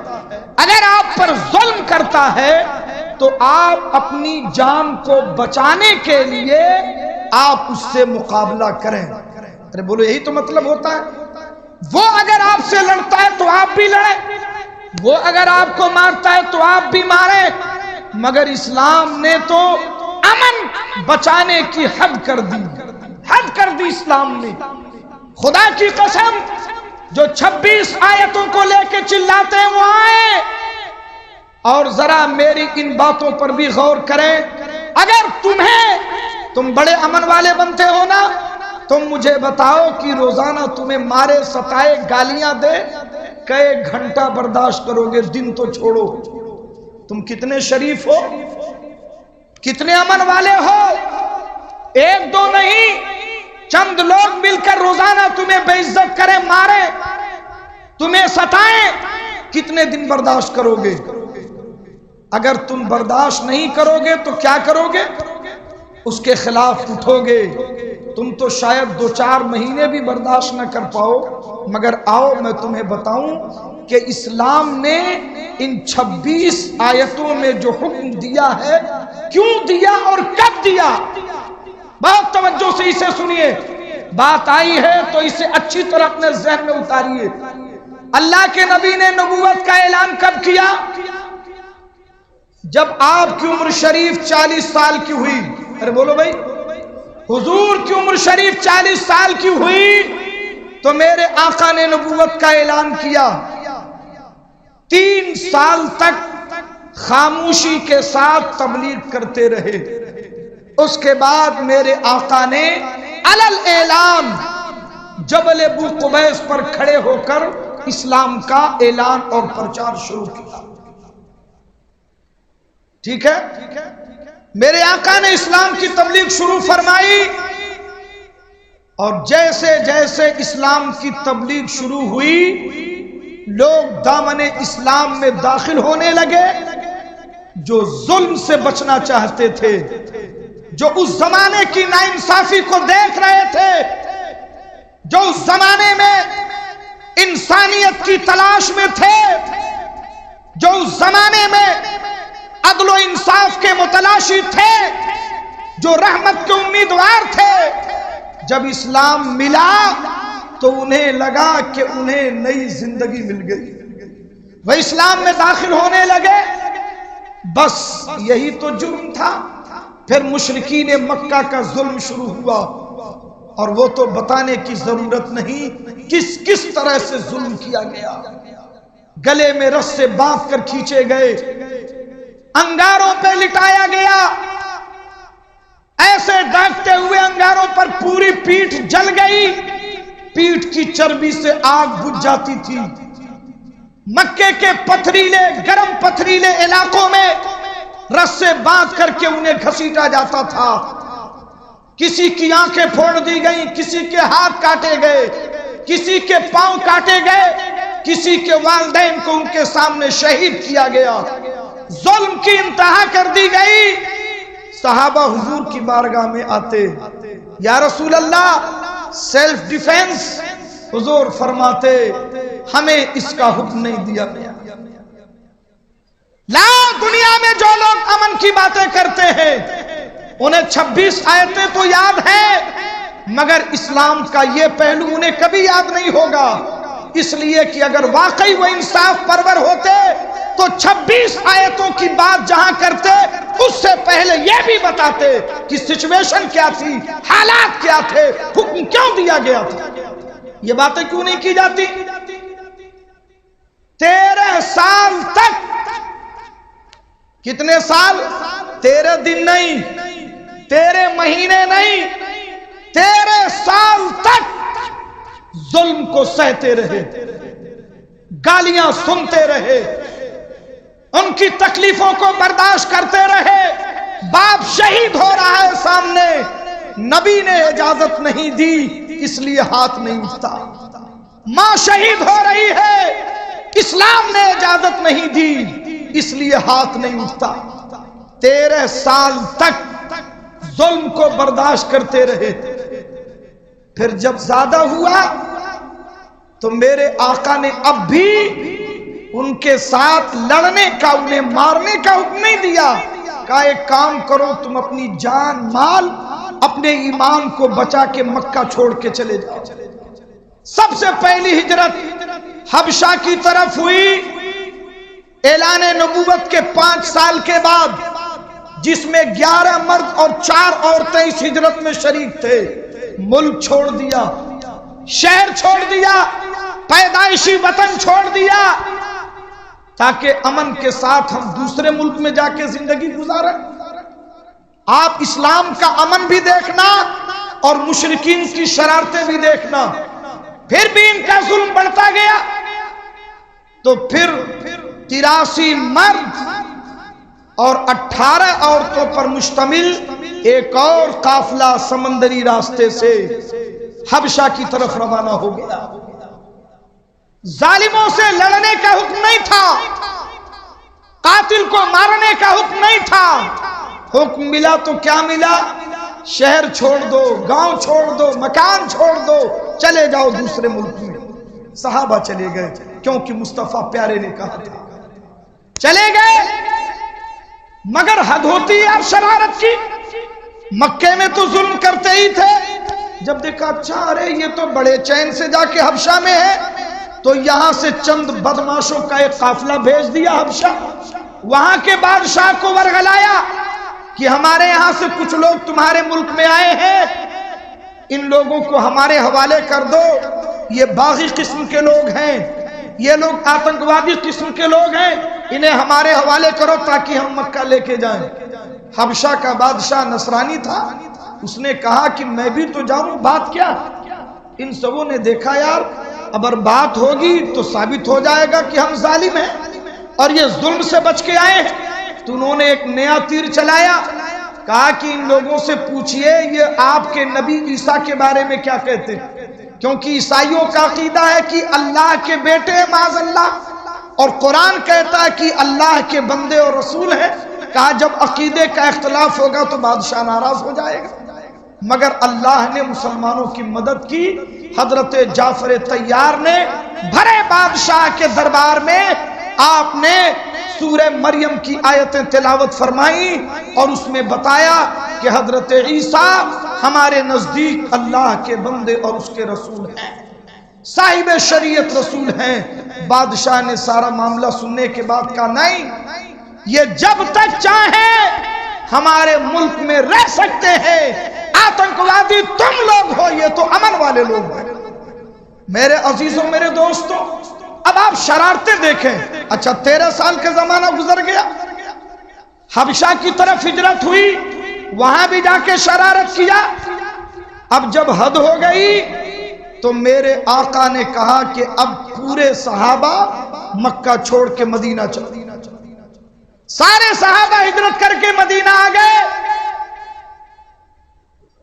A: اگر آپ پر ظلم کرتا ہے، تو آپ اپنی جان کو بچانے کے لیے آپ اس سے مقابلہ کریں۔ ارے بولو، یہی تو مطلب ہوتا ہے۔ وہ اگر آپ سے لڑتا ہے تو آپ بھی لڑیں، وہ اگر آپ کو مارتا ہے تو آپ بھی ماریں، مگر اسلام نے تو امن بچانے کی حد کر دی، حد کر دی اسلام نے۔ خدا کی قسم، جو 26 آیتوں کو لے کے چلاتے ہیں وہ آئیں اور ذرا میری ان باتوں پر بھی غور کریں۔ اگر تم بڑے امن والے بنتے ہو نا، تم مجھے بتاؤ کہ روزانہ تمہیں مارے ستائے گالیاں دے، کئے گھنٹہ برداشت کرو گے؟ دن تو چھوڑو، تم کتنے شریف ہو، کتنے امن والے ہو؟ ایک دو نہیں، چند لوگ مل کر روزانہ تمہیں بے عزت کریں، ماریں، تمہیں ستائیں، کتنے دن برداشت کرو گے؟ اگر تم برداشت نہیں کرو گے تو کیا کرو گے؟ اس کے خلاف اٹھو گے۔ تم تو شاید 2-4 مہینے بھی برداشت نہ کر پاؤ، مگر آؤ میں تمہیں بتاؤں کہ اسلام نے ان 26 آیتوں میں جو حکم دیا ہے، کیوں دیا اور کب دیا؟ بہت توجہ سے اسے سنیے، بات آئی ہے تو اسے اچھی طرح اپنے ذہن میں اتاریے۔ اللہ کے نبی نے نبوت کا اعلان کب کیا؟ جب آپ کی عمر شریف 40 سال کی ہوئی۔ ارے بولو بھائی، حضور کی عمر شریف 40 سال کی ہوئی تو میرے آقا نے نبوت کا اعلان کیا۔ 3 سال تک خاموشی کے ساتھ تبلیغ کرتے رہے۔ اس کے بعد میرے آقا نے علل اعلان جبل ابو قبیس پر کھڑے ہو کر اسلام کا اعلان اور پرچار شروع کیا۔ ٹھیک ہے، میرے آقا نے اسلام کی تبلیغ شروع فرمائی، اور جیسے جیسے اسلام کی تبلیغ شروع ہوئی، لوگ دامن اسلام میں داخل ہونے لگے۔ جو ظلم سے بچنا چاہتے تھے، جو اس زمانے کی ناانصافی کو دیکھ رہے تھے، جو اس زمانے میں انسانیت کی تلاش میں تھے، جو اس زمانے میں عدل و انصاف کے متلاشی تھے، جو رحمت کے امیدوار تھے، جب اسلام ملا تو انہیں لگا کہ انہیں نئی زندگی مل گئی، وہ اسلام میں داخل ہونے لگے۔ بس یہی تو جرم تھا۔ پھر مشرکین مکہ کا ظلم شروع ہوا، اور وہ تو بتانے کی ضرورت نہیں کس طرح سے ظلم کیا گیا۔ گلے میں رسے باندھ کر کھینچے گئے، انگاروں پہ لٹایا گیا، ایسے ڈانٹتے ہوئے انگاروں پر پوری پیٹھ جل گئی، پیٹھ کی چربی سے آگ بجھ جاتی تھی۔ مکے کے پتھریلے گرم پتھریلے علاقوں میں رسے باندھ کر کے انہیں گھسیٹا جاتا تھا۔ کسی کی آنکھیں پھوڑ دی گئیں، کسی کے ہاتھ کاٹے گئے، کسی کے پاؤں کاٹے گئے، کسی کے والدین کو ان کے سامنے شہید کیا گیا، ظلم کی انتہا کر دی گئی۔ صحابہ حضور کی بارگاہ میں آتے، یا رسول اللہ سیلف ڈیفینس، حضور فرماتے ہمیں اس کا حکم نہیں دیا گیا۔ لا، دنیا میں جو لوگ امن کی باتیں کرتے ہیں انہیں 26 آیتیں تو یاد ہیں، مگر اسلام کا یہ پہلو انہیں کبھی یاد نہیں ہوگا، اس لیے کہ اگر واقعی وہ انصاف پرور ہوتے تو 26 آیتوں کی بات جہاں کرتے اس سے پہلے یہ بھی بتاتے کہ سچویشن کیا تھی، حالات کیا تھے، حکم کیوں دیا گیا تھا۔ یہ باتیں کیوں نہیں کی جاتی؟ 13 سال تک، کتنے سال؟ 13 دن نہیں، 13 مہینے نہیں، 13 سال تک ظلم کو سہتے رہے، گالیاں سنتے رہے، ان کی تکلیفوں کو برداشت کرتے رہے۔ باپ شہید ہو رہا ہے سامنے، نبی نے اجازت نہیں دی اس لیے ہاتھ نہیں اٹھتا۔ ماں شہید ہو رہی ہے، اسلام نے اجازت نہیں دی اس لیے ہاتھ نہیں اٹھتا۔ 13 سال تک ظلم کو برداشت کرتے رہے۔ پھر جب زیادہ ہوا تو میرے آقا نے اب بھی ان کے ساتھ لڑنے کا، انہیں مارنے کا حکم نہیں دیا، کہا ایک کام کرو، تم اپنی جان مال اپنے ایمان کو بچا کے مکہ چھوڑ کے چلے جاؤ۔ سب سے پہلی ہجرت حبشہ کی طرف ہوئی اعلان نبوت کے 5 سال کے بعد، جس میں 11 مرد اور 4 عورتیں اس ہجرت میں شریک تھے۔ ملک چھوڑ دیا، شہر چھوڑ دیا، پیدائشی وطن چھوڑ دیا، تاکہ امن کے ساتھ ہم دوسرے ملک میں جا کے زندگی گزاریں۔ آپ اسلام کا امن بھی دیکھنا اور مشرکین کی شرارتیں بھی دیکھنا۔ پھر بھی ان کا ظلم بڑھتا گیا، تو پھر 83 مرد اور 18 عورتوں پر مشتمل ایک اور قافلہ سمندری راستے سے حبشہ کی طرف روانہ ہو گیا۔ ظالموں سے لڑنے کا حکم نہیں تھا، قاتل کو مارنے کا حکم نہیں تھا، حکم ملا تو کیا ملا؟ شہر چھوڑ دو، گاؤں چھوڑ دو، مکان چھوڑ دو، چلے جاؤ دوسرے ملک میں۔ صحابہ چلے گئے کیونکہ مصطفیٰ پیارے نے کہا تھا، چلے گئے۔ مگر حد ہوتی ہے اب شرارت کی، مکے میں تو ظلم کرتے ہی تھے، جب دیکھا اچھا ارے یہ تو بڑے چین سے جا کے حبشہ میں ہے، تو یہاں سے چند بدماشوں کا ایک قافلہ بھیج دیا حبشہ۔ وہاں کے بادشاہ کو ورغلایا کہ ہمارے یہاں سے کچھ لوگ تمہارے ملک میں آئے ہیں، ان لوگوں کو ہمارے حوالے کر دو، یہ باغی قسم کے لوگ ہیں، یہ لوگ آتنکوادی قسم کے لوگ ہیں، انہیں ہمارے حوالے کرو تاکہ ہم مکہ لے کے جائیں۔ حبشہ کا بادشاہ نصرانی تھا، اس نے کہا کہ میں بھی تو جاؤں، بات کیا؟ ان سبوں نے دیکھا یار اگر بات ہوگی تو ثابت ہو جائے گا کہ ہم ظالم ہیں اور یہ ظلم سے بچ کے آئے ہیں، تو انہوں نے ایک نیا تیر چلایا، کہا کہ ان لوگوں سے پوچھئے یہ آپ کے نبی عیسیٰ کے بارے میں کیا کہتے ہیں، کیونکہ عیسائیوں کا عقیدہ ہے کہ اللہ کے بیٹے ہیں معاذ اللہ، اور قرآن کہتا ہے کہ اللہ کے بندے اور رسول ہیں۔ کہا جب عقیدے کا اختلاف ہوگا تو بادشاہ ناراض ہو جائے گا، مگر اللہ نے مسلمانوں کی مدد کی۔ حضرت جعفر طیار نے بھرے بادشاہ کے دربار میں آپ نے سورہ مریم کی آیتیں تلاوت فرمائی اور اس میں بتایا کہ حضرت عیسیٰ ہمارے نزدیک اللہ کے بندے اور اس کے رسول ہیں، صاحب شریعت رسول ہیں۔ بادشاہ نے سارا معاملہ سننے کے بعد کہا نہیں، یہ جب تک چاہیں ہمارے ملک میں رہ سکتے ہیں، آتنکوادی تم لوگ ہو، یہ تو امن والے لوگ ہیں۔ میرے عزیزوں، میرے دوستوں، اب آپ شرارتیں دیکھیں۔ اچھا 13 سال کا زمانہ گزر گیا، حبشہ کی طرف ہجرت ہوئی، وہاں بھی جا کے شرارت کیا۔ اب جب حد ہو گئی تو میرے آقا نے کہا کہ اب پورے صحابہ مکہ چھوڑ کے مدینہ چلو۔ سارے صحابہ ہجرت کر کے مدینہ آ گئے۔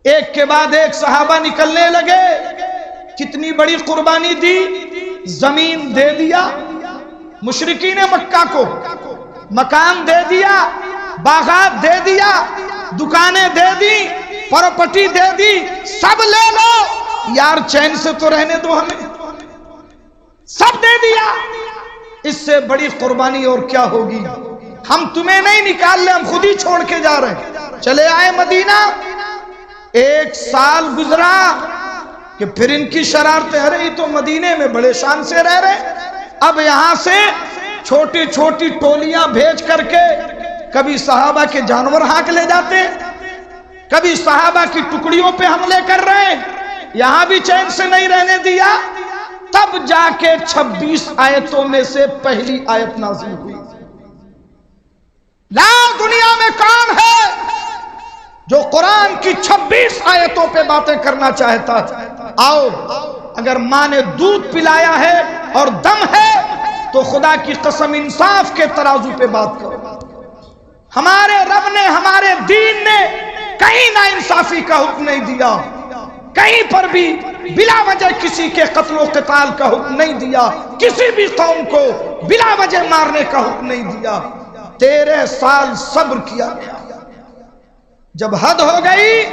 A: ایک کے بعد ایک صحابہ نکلنے لگے. کتنی بڑی قربانی دی. زمین دے دیا مشرکین مکہ کو، مکان دے دیا، باغات دے دیا، دکانیں دے دی، پراپرٹی دے دی، سب لے لو یار، چین سے تو رہنے دو ہمیں. سب دے دیا. اس سے بڑی قربانی اور کیا ہوگی؟ ہم تمہیں نہیں نکال لے، ہم خود ہی چھوڑ کے جا رہے ہیں. چلے آئے مدینہ. 1 سال گزرا کہ پھر ان کی شرارتیں. ارے یہ تو مدینے میں بڑے شان سے رہ رہے، اب یہاں سے چھوٹی چھوٹی ٹولیاں بھیج کر کے کبھی صحابہ کے جانور ہانک لے جاتے، کبھی صحابہ کی ٹکڑیوں پہ حملے کر رہے ہیں. یہاں بھی چین سے نہیں رہنے دیا. تب جا کے 26 آیتوں میں سے پہلی آیت نازل ہوئی. لا دنیا میں کون ہے جو قرآن کی 26 آیتوں پہ باتیں کرنا چاہتا ہے؟ آؤ، اگر ماں نے دودھ پلایا ہے اور دم ہے تو خدا کی قسم انصاف کے ترازو پہ بات کرو. ہمارے رب نے، ہمارے دین نے کہیں نا انصافی کا حکم نہیں دیا، کہیں پر بھی بلا وجہ کسی کے قتل و قتال کا حکم نہیں دیا، کسی بھی قوم کو بلا وجہ مارنے کا حکم نہیں دیا. 13 سال صبر کیا گیا. جب حد ہو گئی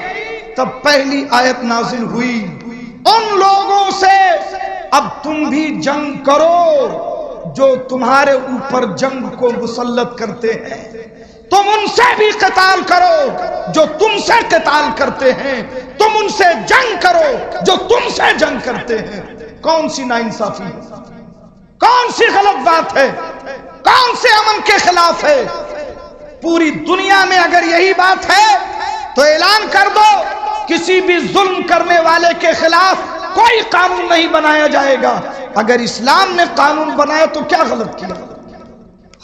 A: تب پہلی آیت نازل ہوئی. ان لوگوں سے اب تم بھی جنگ کرو جو تمہارے اوپر جنگ کو مسلط کرتے ہیں، تم ان سے بھی قتال کرو جو تم سے قتال کرتے ہیں، تم ان سے جنگ کرو جو تم سے جنگ کرتے ہیں. کون سی ناانصافی ہے؟ کون سی غلط بات ہے؟ کون سے امن کے خلاف ہے؟ پوری دنیا میں اگر یہی بات ہے تو اعلان کر دو کسی بھی ظلم کرنے والے کے خلاف کوئی قانون نہیں بنایا جائے گا. اگر اسلام نے قانون بنایا تو کیا غلط کیا؟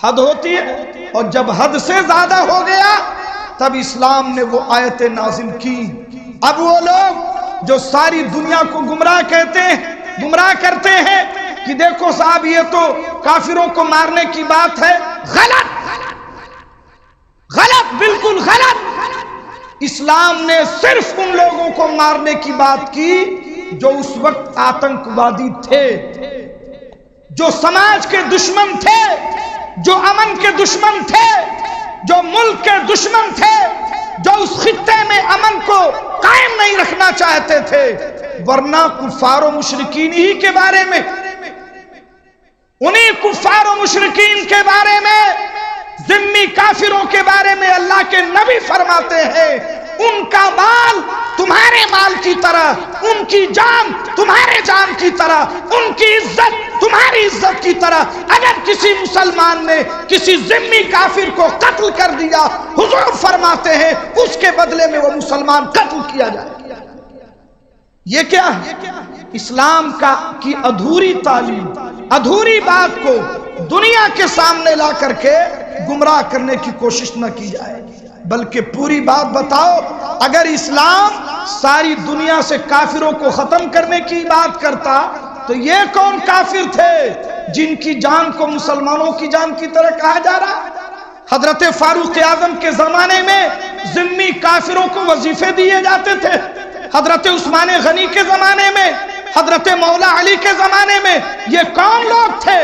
A: حد ہوتی ہے. اور جب حد سے زیادہ ہو گیا تب اسلام نے وہ آیتیں نازل کی. اب وہ لوگ جو ساری دنیا کو گمراہ کہتے ہیں، گمراہ کرتے ہیں کہ دیکھو صاحب یہ تو کافروں کو مارنے کی بات ہے، غلط، غلط، بالکل غلط. اسلام نے صرف ان لوگوں کو مارنے کی بات کی جو اس وقت آتنکوادی تھے، جو سماج کے دشمن تھے، جو امن کے دشمن تھے، جو ملک کے دشمن تھے، جو اس خطے میں امن کو قائم نہیں رکھنا چاہتے تھے. ورنہ کفار و مشرکین ہی کے بارے میں، انہی کفار و مشرکین کے بارے میں، ذمی کافروں کے بارے میں اللہ کے نبی فرماتے ہیں ان کا مال تمہارے مال کی طرح، ان کی جان تمہارے جان کی طرح، ان کی عزت تمہاری عزت کی طرح. اگر کسی مسلمان نے کسی ذمی کافر کو قتل کر دیا، حضور فرماتے ہیں اس کے بدلے میں وہ مسلمان قتل کیا جائے. یہ کیا ہے؟ اسلام کی ادھوری تعلیم، ادھوری بات کو دنیا کے سامنے لا کر کے گمراہ کرنے کی کوشش نہ کی جائے، بلکہ پوری بات بتاؤ. اگر اسلام ساری دنیا سے کافروں کو ختم کرنے کی بات کرتا تو یہ کون کافر تھے جن کی جان کو مسلمانوں کی جان کی طرح کہا جا رہا؟ حضرت فاروق اعظم کے زمانے میں ذمی کافروں کو وظیفے دیے جاتے تھے. حضرت عثمان غنی کے زمانے میں، حضرت مولا علی کے زمانے میں یہ کون لوگ تھے؟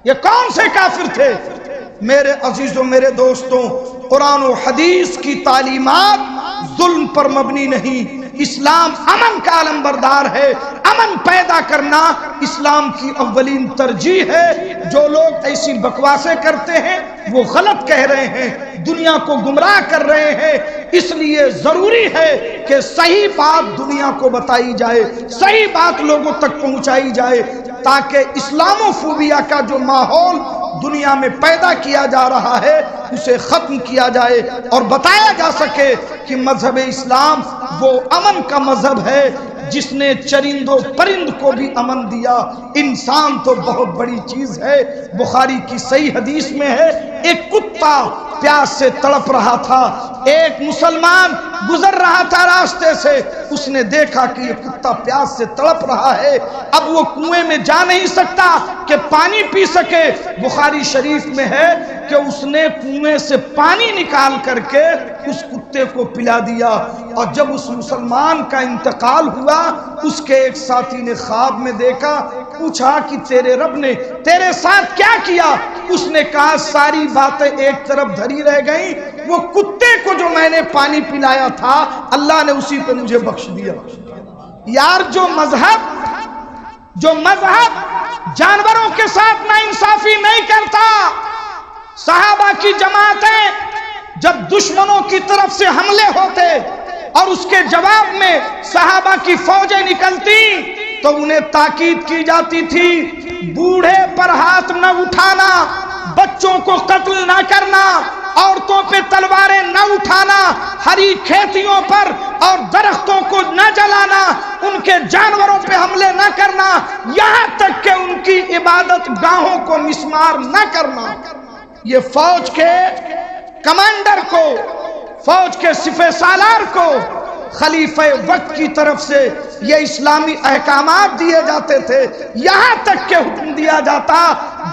A: یہ کون سے کافر تھے؟ میرے عزیزوں، میرے دوستوں، قرآن و حدیث کی تعلیمات ظلم پر مبنی نہیں. اسلام امن کا علمبردار ہے. امن پیدا کرنا اسلام کی اولین ترجیح ہے. جو لوگ ایسی بکواسیں کرتے ہیں وہ غلط کہہ رہے ہیں، دنیا کو گمراہ کر رہے ہیں. اس لیے ضروری ہے کہ صحیح بات دنیا کو بتائی جائے، صحیح بات لوگوں تک پہنچائی جائے، تاکہ اسلاموفوبیا کا جو ماحول دنیا میں پیدا کیا جا رہا ہے اسے ختم کیا جائے اور بتایا جا سکے کہ مذہب اسلام وہ امن کا مذہب ہے جس نے چرند و پرند کو بھی امن دیا. انسان تو بہت بڑی چیز ہے. بخاری کی صحیح حدیث میں ہے ایک کتا پیاس سے تڑپ رہا تھا، ایک مسلمان گزر رہا تھا راستے سے، اس نے دیکھا کہ یہ کتا پیاس سے تڑپ رہا ہے، اب وہ کنویں میں جا نہیں سکتا کہ پانی پی سکے۔ بخاری شریف میں ہے کہ اس نے کنویں سے پانی نکال کر کے اس کتے کو پلا دیا۔ اور جب اس مسلمان کا انتقال ہوا، اس کے ایک ساتھی نے خواب میں دیکھا، پوچھا کہ تیرے رب نے تیرے ساتھ کیا کیا؟ اس نے کہا ساری باتیں ایک طرف دھری رہ گئیں، وہ کتے کو جو میں نے پانی پلایا تھا اللہ نے اسی پہ مجھے بخش دیا۔ یار جو مذہب جانوروں کے ساتھ ناانصافی نہیں کرتا، صحابہ کی جماعتیں جب دشمنوں کی طرف سے حملے ہوتے اور اس کے جواب میں صحابہ کی فوجیں نکلتی تو انہیں تاکید کی جاتی تھی، بوڑھے پر ہاتھ نہ اٹھانا، بچوں کو قتل نہ کرنا، عورتوں پہ تلواریں نہ اٹھانا، ہری کھیتیوں پر اور درختوں کو نہ جلانا، ان کے جانوروں پہ حملے نہ کرنا، یہاں تک کہ ان کی عبادت گاہوں کو مسمار نہ کرنا۔ یہ فوج کے کمانڈر کو، فوج کے سپہ سالار کو خلیفہ وقت کی طرف سے یہ اسلامی احکامات دیے جاتے تھے، یہاں تک کہ حکم دیا جاتا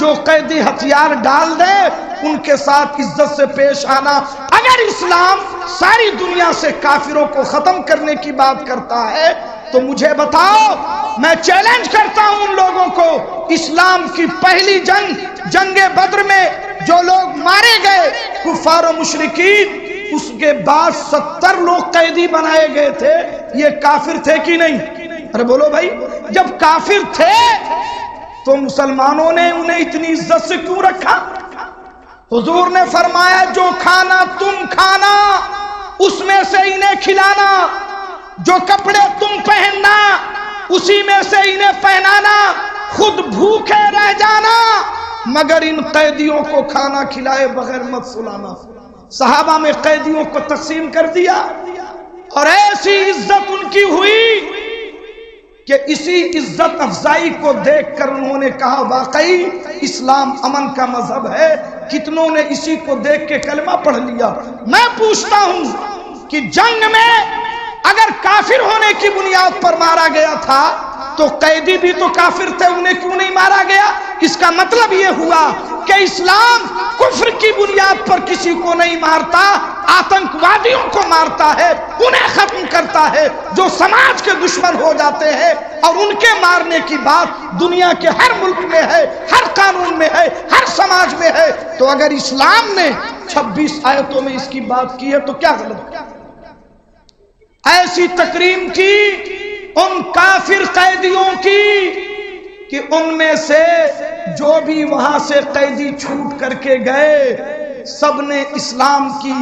A: جو قیدی ہتھیار ڈال دے ان کے ساتھ عزت سے پیش آنا۔ اگر اسلام ساری دنیا سے کافروں کو ختم کرنے کی بات کرتا ہے تو مجھے بتاؤ، میں چیلنج کرتا ہوں ان لوگوں کو، اسلام کی پہلی جنگ بدر میں جو لوگ مارے گئے کفار و مشرکین، اس کے بعد 70 لوگ قیدی بنائے گئے تھے، یہ کافر تھے کہ نہیں؟ ارے بولو بھائی، جب کافر تھے تو مسلمانوں نے انہیں اتنی عزت سے کیوں رکھا؟ حضور نے فرمایا جو کھانا تم کھانا اس میں سے انہیں کھلانا، جو کپڑے تم پہننا اسی میں سے انہیں پہنانا، خود بھوکے رہ جانا مگر ان قیدیوں کو کھانا کھلائے بغیر مت سلانا۔ صحابہ میں قیدیوں کو تقسیم کر دیا اور ایسی عزت ان کی ہوئی کہ اسی عزت افزائی کو دیکھ کر انہوں نے کہا واقعی اسلام امن کا مذہب ہے۔ کتنوں نے اسی کو دیکھ کے کلمہ پڑھ لیا۔ میں پوچھتا ہوں کہ جنگ میں اگر کافر ہونے کی بنیاد پر مارا گیا تھا تو قیدی بھی تو کافر تھے، انہیں کیوں نہیں مارا گیا؟ اس کا مطلب یہ ہوا کہ اسلام کفر کی بنیاد پر کسی کو نہیں مارتا، آتنکوادیوں کو مارتا ہے، انہیں ختم کرتا ہے جو سماج کے دشمن ہو جاتے ہیں، اور ان کے مارنے کی بات دنیا کے ہر ملک میں ہے، ہر قانون میں ہے، ہر سماج میں ہے۔ تو اگر اسلام نے 26 آیتوں میں اس کی بات کی ہے تو کیا غلط؟ ایسی تکریم کی ان کافر قیدیوں کی کہ ان میں سے جو بھی وہاں سے قیدی چھوٹ کر کے گئے سب نے اسلام کی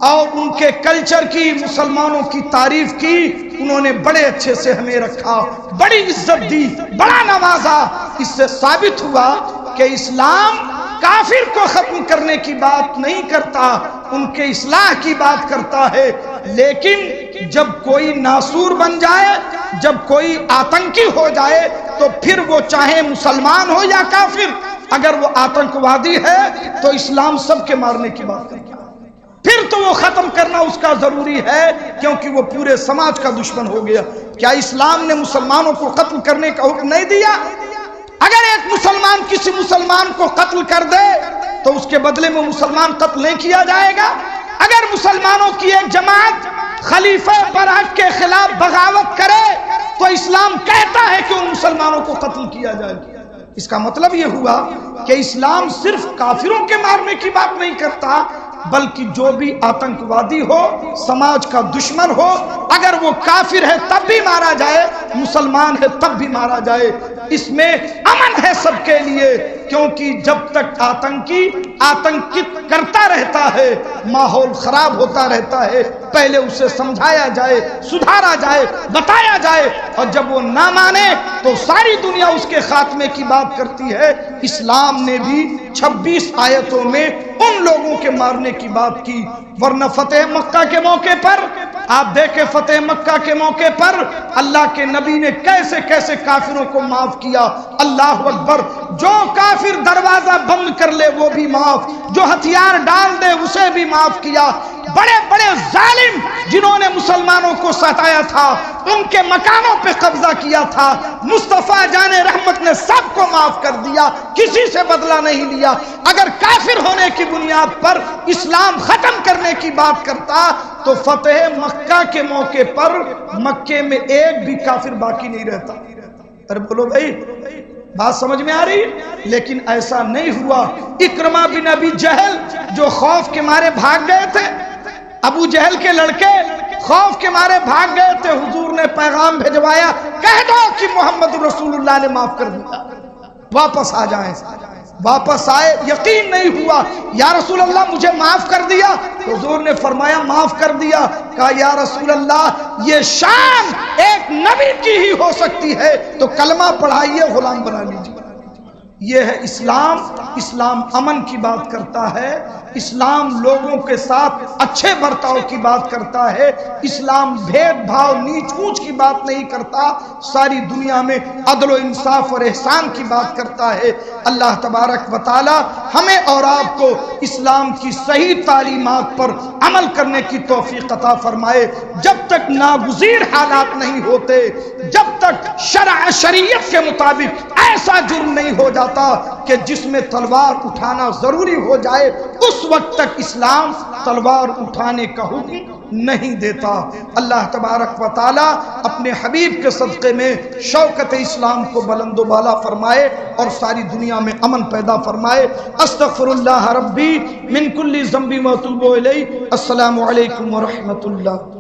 A: اور ان کے کلچر کی، مسلمانوں کی تعریف کی، انہوں نے بڑے اچھے سے ہمیں رکھا، بڑی عزت دی، بڑا نوازا۔ اس سے ثابت ہوا کہ اسلام کافر کو ختم کرنے کی بات نہیں کرتا، ان کے اصلاح کی بات کرتا ہے۔ لیکن جب کوئی ناسور بن جائے، جب کوئی آتنکی ہو جائے تو پھر وہ چاہے مسلمان ہو یا کافر، اگر وہ آتنکوادی ہے تو اسلام سب کے مارنے کی بات کرتا ہے، پھر تو وہ ختم کرنا اس کا ضروری ہے کیونکہ وہ پورے سماج کا دشمن ہو گیا۔ کیا اسلام نے مسلمانوں کو قتل کرنے کا حکم نہیں دیا؟ اگر ایک مسلمان کسی مسلمان کو قتل کر دے تو اس کے بدلے میں مسلمان قتل نہیں کیا جائے گا؟ اگر مسلمانوں کی ایک جماعت خلیفہ برحق کے خلاف بغاوت کرے تو اسلام کہتا ہے کہ ان مسلمانوں کو قتل کیا جائے گا۔ اس کا مطلب یہ ہوا کہ اسلام صرف کافروں کے مارنے کی بات نہیں کرتا بلکہ جو بھی آتنکوادی ہو، سماج کا دشمن ہو، اگر وہ کافر ہے تب بھی مارا جائے، مسلمان ہے تب بھی مارا جائے۔ اس میں امن ہے سب کے لیے، کیونکہ جب تک آتنکی آتنکت کرتا رہتا ہے ماحول خراب ہوتا رہتا ہے، پہلے اسے سمجھایا جائے، سدھارا جائے، بتایا جائے، اور جب وہ نہ مانے تو ساری دنیا اس کے خاتمے کی بات کرتی ہے۔ اسلام نے بھی 26 آیتوں میں ان لوگوں کے مارنے کی بات کی، ورنہ فتح مکہ کے موقع پر آپ دیکھیں، فتح مکہ کے موقع پر اللہ کے نبی نے کیسے کیسے کافروں کو معاف کیا۔ اللہ اکبر، جو کافر دروازہ بند کر لے وہ بھی معاف، جو ہتھیار ڈال دے اسے بھی معاف کیا۔ بڑے بڑے ظالم جنہوں نے مسلمانوں کو ستایا تھا، ان کے مکانوں پہ قبضہ کیا تھا، مصطفیٰ جان رحمت نے سب کو معاف کر دیا، کسی سے بدلہ نہیں لیا۔ اگر کافر ہونے کی بنیاد پر اسلام ختم کرنے کی بات کرتا تو فتح مکہ کے موقع پر مکے میں ایک بھی کافر باقی نہیں رہتا۔ ارے بولو بھائی، بات سمجھ میں آ رہی؟ لیکن ایسا نہیں ہوا۔ اکرمہ بن ابی جہل جو خوف کے مارے بھاگ گئے تھے، ابو جہل کے لڑکے خوف کے مارے بھاگ گئے تھے، حضور نے پیغام بھیجوایا، کہہ دو کہ محمد رسول اللہ نے معاف کر دیا، واپس آ جائیں۔ واپس آئے، یقین نہیں ہوا، یا رسول اللہ مجھے معاف کر دیا؟ حضور نے فرمایا معاف کر دیا۔ کہا یا رسول اللہ یہ شان ایک نبی کی ہی ہو سکتی ہے، تو کلمہ پڑھائیے، غلام بنا لیجیے۔ یہ ہے اسلام۔ اسلام امن کی بات کرتا ہے، اسلام لوگوں کے ساتھ اچھے برتاؤ کی بات کرتا ہے، اسلام بھید بھاؤ نیچ اونچ کی بات نہیں کرتا، ساری دنیا میں عدل و انصاف اور احسان کی بات کرتا ہے۔ اللہ تبارک و تعالی ہمیں اور آپ کو اسلام کی صحیح تعلیمات پر عمل کرنے کی توفیق عطا فرمائے۔ جب تک ناگزیر حالات نہیں ہوتے، جب تک شریعت کے مطابق ایسا جرم نہیں ہو جاتا کہ جس میں تلوار اٹھانا ضروری ہو جائے، اس وقت تک اسلام تلوار اٹھانے کا حکم نہیں دیتا۔ اللہ تبارک و تعالی اپنے حبیب کے صدقے میں شوکت اسلام کو بلند و بالا فرمائے اور ساری دنیا میں امن پیدا فرمائے۔ استغفر اللہ ربی من کل ذنب و اتوب الیہ۔ السلام علیکم ورحمۃ اللہ۔